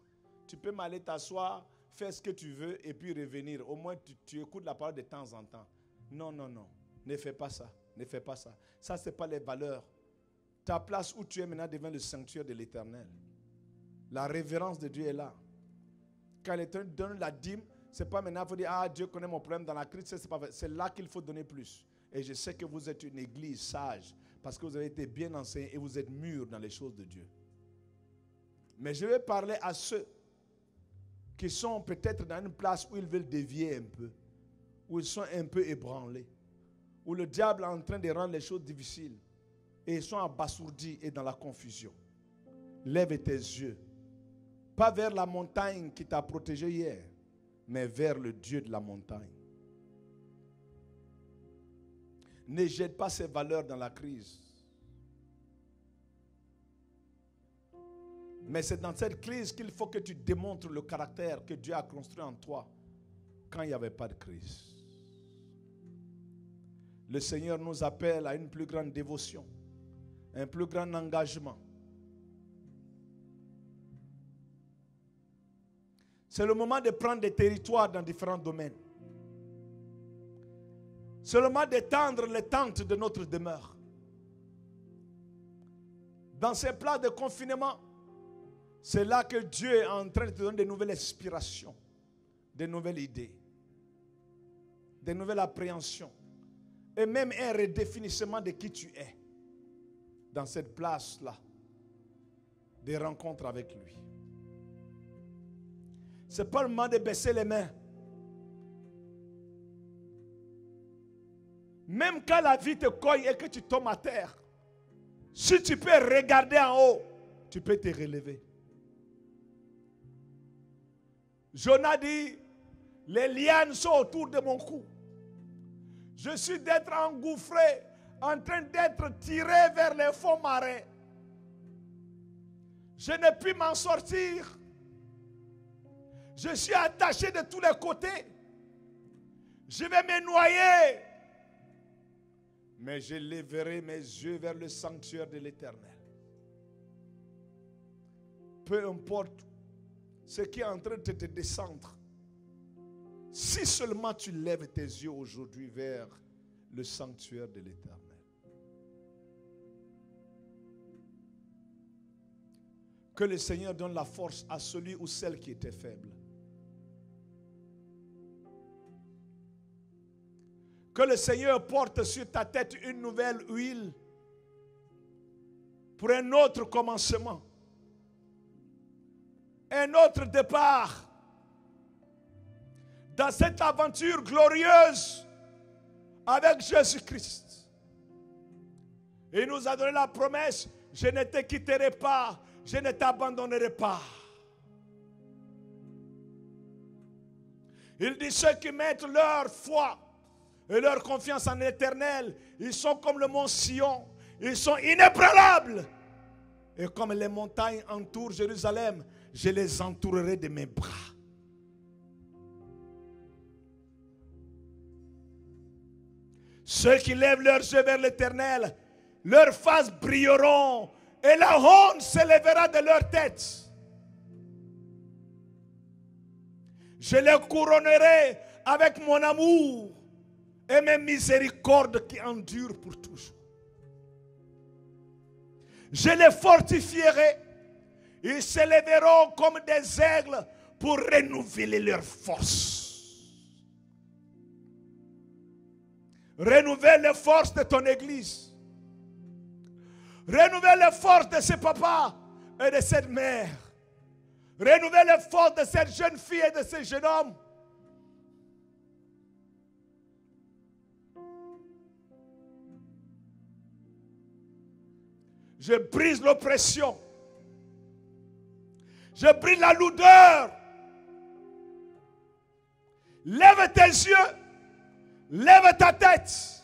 Tu peux m'aller t'asseoir, faire ce que tu veux et puis revenir. Au moins, tu écoutes la parole de temps en temps. Non, non, non. Ne fais pas ça. Ne fais pas ça. Ça, ce n'est pas les valeurs. Ta place où tu es maintenant devient le sanctuaire de l'Éternel. La révérence de Dieu est là. Quand l'Éternel donne la dîme, ce n'est pas maintenant qu'il faut dire, ah, Dieu connaît mon problème dans la crise. C'est là qu'il faut donner plus. Et je sais que vous êtes une église sage parce que vous avez été bien enseigné et vous êtes mûrs dans les choses de Dieu. Mais je vais parler à ceux qui sont peut-être dans une place où ils veulent dévier un peu, où ils sont un peu ébranlés, où le diable est en train de rendre les choses difficiles et ils sont abasourdis et dans la confusion. Lève tes yeux, pas vers la montagne qui t'a protégé hier, mais vers le Dieu de la montagne. Ne jette pas ces valeurs dans la crise. Mais c'est dans cette crise qu'il faut que tu démontres le caractère que Dieu a construit en toi quand il n'y avait pas de crise. Le Seigneur nous appelle à une plus grande dévotion, un plus grand engagement. C'est le moment de prendre des territoires dans différents domaines. C'est le moment d'étendre les tentes de notre demeure. Dans ces plans de confinement, c'est là que Dieu est en train de te donner de nouvelles inspirations, de nouvelles idées, de nouvelles appréhensions et même un redéfinissement de qui tu es dans cette place-là, des rencontres avec lui. Ce n'est pas le moment de baisser les mains. Même quand la vie te cogne et que tu tombes à terre, si tu peux regarder en haut, tu peux te relever. Jonas dit, les lianes sont autour de mon cou. Je suis d'être engouffré, en train d'être tiré vers les fonds marins. Je n'ai pu m'en sortir. Je suis attaché de tous les côtés. Je vais me noyer. Mais je lèverai mes yeux vers le sanctuaire de l'Éternel. Peu importe ce qui est en train de te descendre, si seulement tu lèves tes yeux aujourd'hui vers le sanctuaire de l'Éternel. Que le Seigneur donne la force à celui ou celle qui était faible. Que le Seigneur porte sur ta tête une nouvelle huile pour un autre commencement, un autre départ dans cette aventure glorieuse avec Jésus-Christ. Il nous a donné la promesse, je ne te quitterai pas, je ne t'abandonnerai pas. Il dit, ceux qui mettent leur foi et leur confiance en l'Éternel, ils sont comme le mont Sion, ils sont inébranlables. Et comme les montagnes entourent Jérusalem, je les entourerai de mes bras. Ceux qui lèvent leurs yeux vers l'Éternel, leurs faces brilleront et la honte s'élèvera de leur tête. Je les couronnerai avec mon amour et mes miséricordes qui endurent pour toujours. Je les fortifierai. Ils s'élèveront comme des aigles pour renouveler leur force. Renouvelle les forces de ton église. Renouvelle les forces de ce papa et de cette mère. Renouvelle les forces de cette jeune fille et de ce jeune homme. Je brise l'oppression. Je brise la lourdeur. Lève tes yeux. Lève ta tête.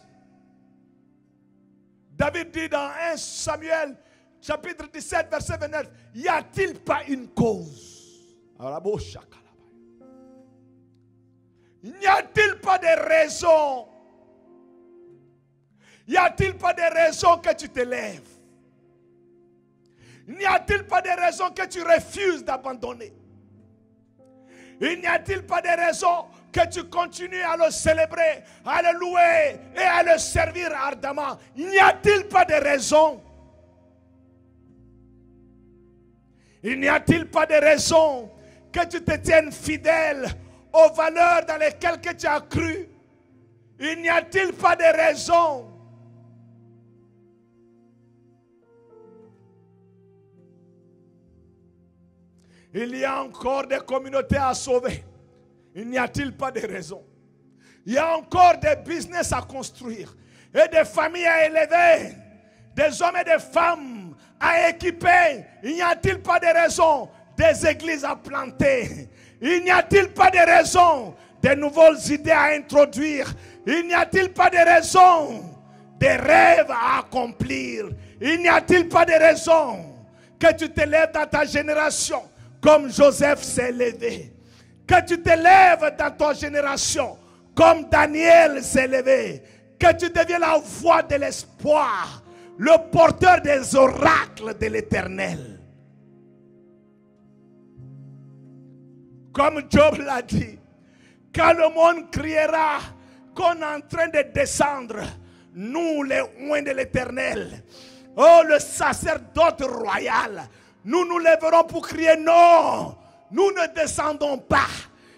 David dit dans 1 Samuel, chapitre 17, verset 29, y a-t-il pas une cause? N'y a-t-il pas de raison? Y a-t-il pas de raison que tu te lèves? N'y a-t-il pas de raison que tu refuses d'abandonner? Il n'y a-t-il pas de raison que tu continues à le célébrer, à le louer et à le servir ardemment? N'y a-t-il pas de raison? Il n'y a-t-il pas de raison que tu te tiennes fidèle aux valeurs dans lesquelles que tu as cru? Il n'y a-t-il pas de raison? Il y a encore des communautés à sauver. Il n'y a-t-il pas de raison? Il y a encore des business à construire et des familles à élever, des hommes et des femmes à équiper. Il n'y a-t-il pas de raison? Des églises à planter. Il n'y a-t-il pas de raison? Des nouvelles idées à introduire. Il n'y a-t-il pas de raison? Des rêves à accomplir. Il n'y a-t-il pas de raison que tu te lèves dans ta génération comme Joseph s'est levé? Que tu te lèves dans ta génération comme Daniel s'est levé. Que tu deviens la voix de l'espoir, le porteur des oracles de l'Éternel. Comme Job l'a dit, quand le monde criera qu'on est en train de descendre, nous les oints de l'Éternel, oh le sacerdoce royal, nous nous lèverons pour crier non, nous ne descendons pas.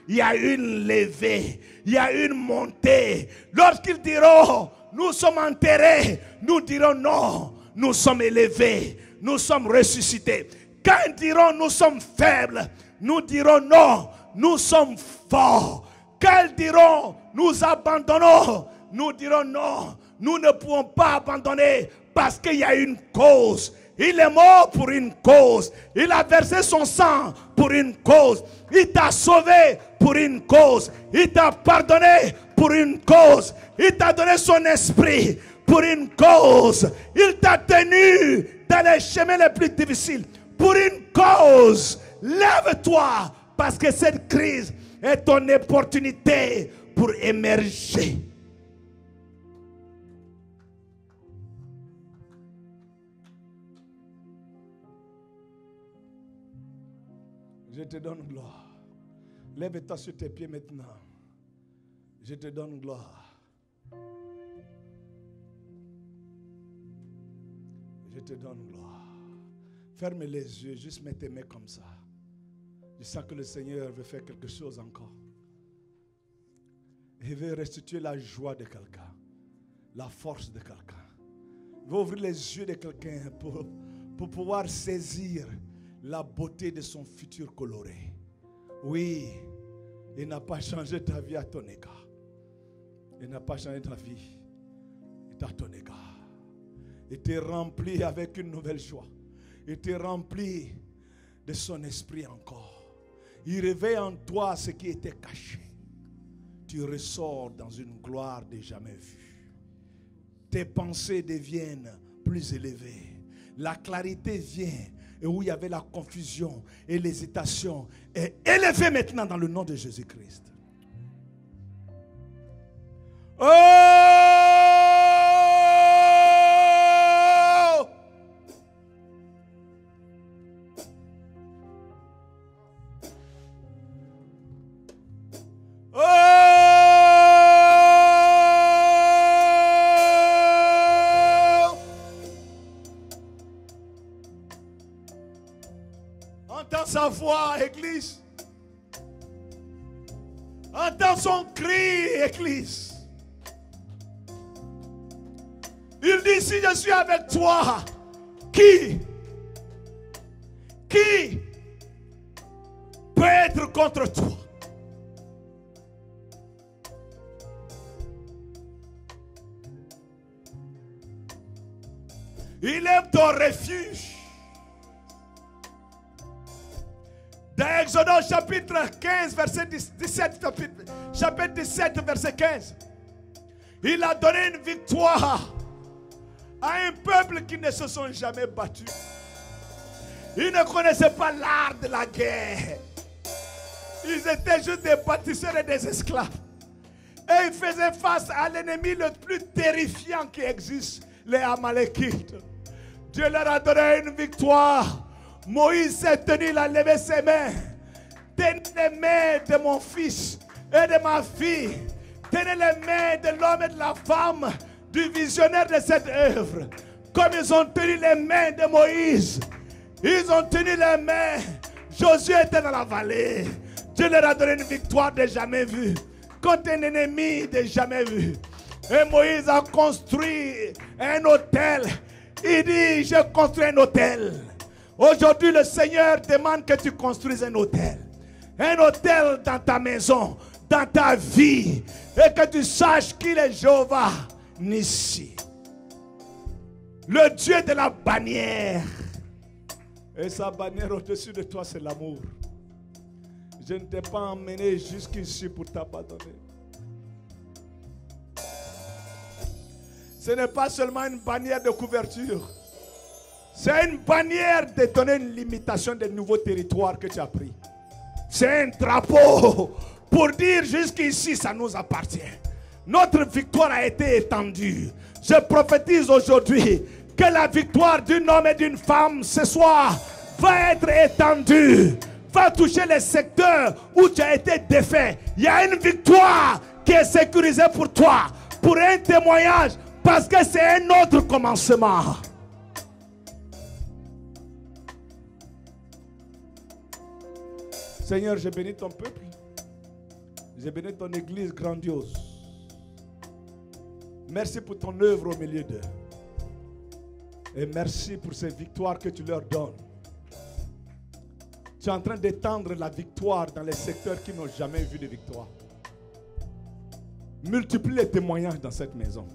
Il y a une levée, il y a une montée. Lorsqu'ils diront nous sommes enterrés, nous dirons non, nous sommes élevés, nous sommes ressuscités. Quand ils diront nous sommes faibles, nous dirons non, nous sommes forts. Quand ils diront nous abandonnons, nous dirons non, nous ne pouvons pas abandonner parce qu'il y a une cause. Il est mort pour une cause. Il a versé son sang pour une cause. Il t'a sauvé pour une cause. Il t'a pardonné pour une cause. Il t'a donné son esprit pour une cause. Il t'a tenu dans les chemins les plus difficiles pour une cause. Lève-toi parce que cette crise est ton opportunité pour émerger. Je te donne gloire. Lève-toi sur tes pieds maintenant. Je te donne gloire. Je te donne gloire. Ferme les yeux, juste mets tes mains comme ça. Je sens que le Seigneur veut faire quelque chose encore. Il veut restituer la joie de quelqu'un, la force de quelqu'un. Il veut ouvrir les yeux de quelqu'un pour pouvoir saisir la beauté de son futur coloré. Oui, il n'a pas changé ta vie à ton égard. Il n'a pas changé ta vie à ton égard. Il t'est rempli avec une nouvelle joie. Il t'est rempli de son esprit encore. Il réveille en toi ce qui était caché. Tu ressors dans une gloire de jamais vue. Tes pensées deviennent plus élevées. La clarté vient. Et où il y avait la confusion et l'hésitation est élevée maintenant dans le nom de Jésus-Christ. Oh! Entends sa voix, Église. Entends son cri, Église. dit, si je suis avec toi, qui peut être contre toi? Il est ton refuge. Dans Exode chapitre 15, verset 17, chapitre 17, verset 15, il a donné une victoire à un peuple qui ne se sont jamais battus. Ils ne connaissaient pas l'art de la guerre. Ils étaient juste des bâtisseurs et des esclaves. Et ils faisaient face à l'ennemi le plus terrifiant qui existe, les Amalékites. Dieu leur a donné une victoire. Moïse s'est tenu, il a levé ses mains. Tenez les mains de mon fils et de ma fille. Tenez les mains de l'homme et de la femme, du visionnaire de cette œuvre. Comme ils ont tenu les mains de Moïse, ils ont tenu les mains. Josué était dans la vallée. Dieu leur a donné une victoire de jamais vue contre un ennemi de jamais vu. Et Moïse a construit un hôtel. Il dit, j'ai construit un hôtel. Aujourd'hui, le Seigneur demande que tu construises un hôtel. Un hôtel dans ta maison, dans ta vie. Et que tu saches qu'il est Jéhovah Nissi. Le Dieu de la bannière. Et sa bannière au-dessus de toi, c'est l'amour. Je ne t'ai pas emmené jusqu'ici pour t'abandonner. Ce n'est pas seulement une bannière de couverture. C'est une bannière de donner une limitation des nouveaux territoires que tu as pris. C'est un drapeau pour dire jusqu'ici ça nous appartient. Notre victoire a été étendue. Je prophétise aujourd'hui que la victoire d'un homme et d'une femme ce soir va être étendue. Va toucher les secteurs où tu as été défait. Il y a une victoire qui est sécurisée pour toi. Pour un témoignage. Parce que c'est un autre commencement. Seigneur, je bénis ton peuple. Je bénis ton église grandiose. Merci pour ton œuvre au milieu d'eux. Et merci pour ces victoires que tu leur donnes. Tu es en train d'étendre la victoire dans les secteurs qui n'ont jamais vu de victoire. Multiplie les témoignages dans cette maison.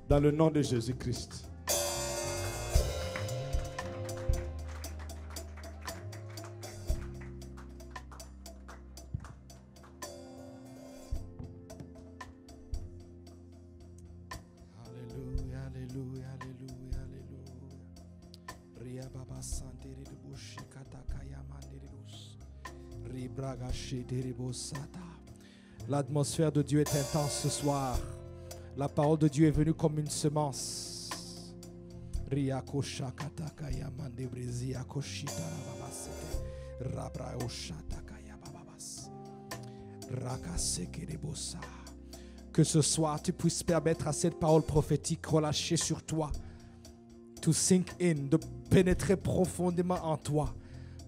Dans le nom de Jésus-Christ. Alléluia, alléluia, alléluia, alléluia. Ria baba santeri de bushikata kayamandirus. Ribraga shederi bosata. L'atmosphère de Dieu est intense ce soir. La parole de Dieu est venue comme une semence. Que ce soir, tu puisses permettre à cette parole prophétique relâchée sur toi to sink in, de pénétrer profondément en toi.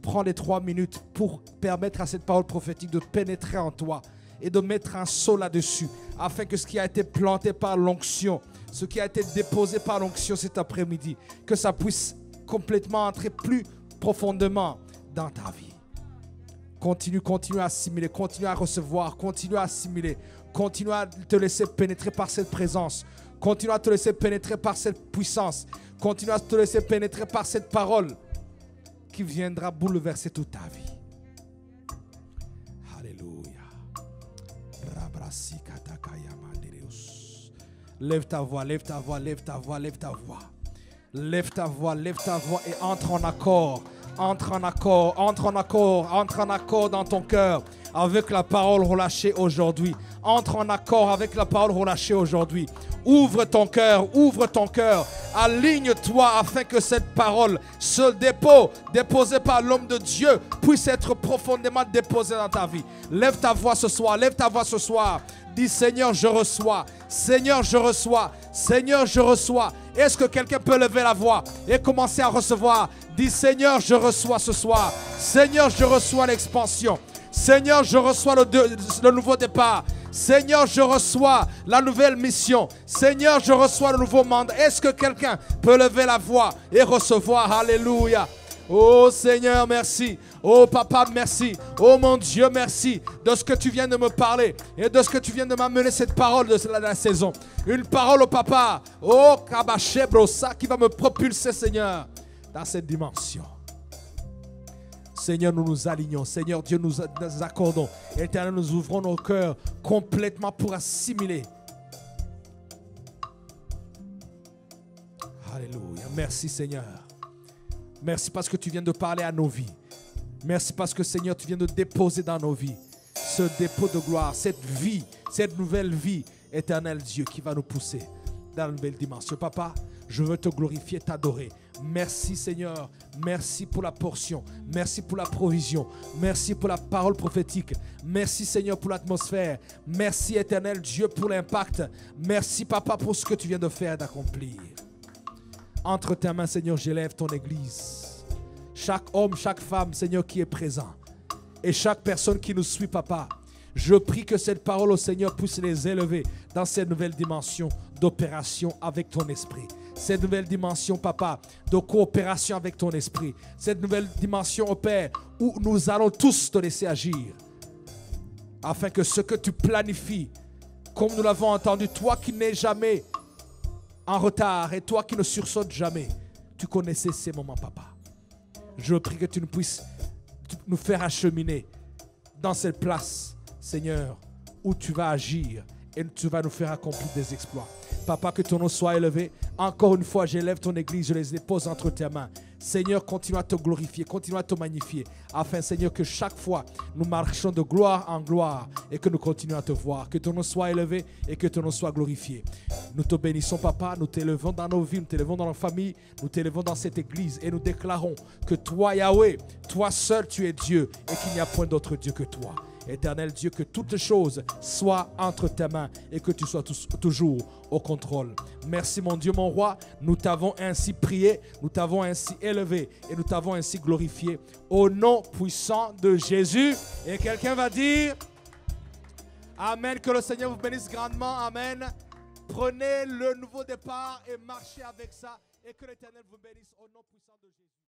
Prends les 3 minutes pour permettre à cette parole prophétique de pénétrer en toi et de mettre un saut là-dessus, afin que ce qui a été planté par l'onction, ce qui a été déposé par l'onction cet après-midi, que ça puisse complètement entrer plus profondément dans ta vie. Continue à assimiler, continue à recevoir, continue à assimiler, continue à te laisser pénétrer par cette présence, continue à te laisser pénétrer par cette puissance, continue à te laisser pénétrer par cette parole qui viendra bouleverser toute ta vie. Lève ta voix, lève ta voix, lève ta voix, lève ta voix. Lève ta voix, lève ta voix et entre en accord. Entre en accord, entre en accord, entre en accord dans ton cœur avec la parole relâchée aujourd'hui. Entre en accord avec la parole relâchée aujourd'hui. Ouvre ton cœur, aligne-toi afin que cette parole, ce dépôt déposé par l'homme de Dieu puisse être profondément déposé dans ta vie. Lève ta voix ce soir, lève ta voix ce soir. Dis Seigneur, je reçois. Seigneur, je reçois. Seigneur, je reçois. Est-ce que quelqu'un peut lever la voix et commencer à recevoir? Dis Seigneur, je reçois ce soir. Seigneur, je reçois l'expansion. Seigneur, je reçois le nouveau départ. Seigneur, je reçois la nouvelle mission. Seigneur, je reçois le nouveau mandat. Est-ce que quelqu'un peut lever la voix et recevoir? Alléluia. Oh Seigneur, merci. Oh Papa, merci. Oh mon Dieu, merci de ce que tu viens de me parler et de ce que tu viens de m'amener cette parole de la saison. Une parole au Papa. Oh Kabashebrosa qui va me propulser, Seigneur, dans cette dimension. Seigneur, nous nous alignons. Seigneur Dieu, nous accordons. Éternel, nous ouvrons nos cœurs complètement pour assimiler. Alléluia. Merci Seigneur. Merci parce que tu viens de parler à nos vies. Merci parce que Seigneur, tu viens de déposer dans nos vies ce dépôt de gloire, cette vie, cette nouvelle vie, éternel Dieu, qui va nous pousser dans une nouvelle dimension. Papa, je veux te glorifier, t'adorer. Merci Seigneur, merci pour la portion, merci pour la provision, merci pour la parole prophétique, merci Seigneur pour l'atmosphère, merci éternel Dieu pour l'impact, merci Papa pour ce que tu viens de faire et d'accomplir. Entre tes mains Seigneur, j'élève ton église. Chaque homme, chaque femme Seigneur qui est présent et chaque personne qui nous suit Papa, je prie que cette parole au Seigneur puisse les élever dans cette nouvelle dimension d'opération avec ton esprit. Cette nouvelle dimension, Papa, de coopération avec ton esprit. Cette nouvelle dimension, oh Père, où nous allons tous te laisser agir. Afin que ce que tu planifies, comme nous l'avons entendu, toi qui n'es jamais en retard et toi qui ne sursautes jamais, tu connaissais ces moments, Papa. Je prie que tu nous puisses nous faire acheminer dans cette place, Seigneur, où tu vas agir et tu vas nous faire accomplir des exploits. Papa, que ton nom soit élevé. Encore une fois, j'élève ton église, je les dépose entre tes mains. Seigneur, continue à te glorifier, continue à te magnifier, afin, Seigneur, que chaque fois, nous marchions de gloire en gloire et que nous continuions à te voir. Que ton nom soit élevé et que ton nom soit glorifié. Nous te bénissons, Papa, nous t'élevons dans nos vies, nous t'élevons dans nos familles, nous t'élevons dans cette église et nous déclarons que toi, Yahweh, toi seul, tu es Dieu et qu'il n'y a point d'autre Dieu que toi. Éternel Dieu, que toutes choses soient entre tes mains et que tu sois toujours au contrôle. Merci mon Dieu, mon roi. Nous t'avons ainsi prié, nous t'avons ainsi élevé et nous t'avons ainsi glorifié au nom puissant de Jésus. Et quelqu'un va dire Amen, que le Seigneur vous bénisse grandement. Amen. Prenez le nouveau départ et marchez avec ça et que l'Éternel vous bénisse au nom puissant de Jésus.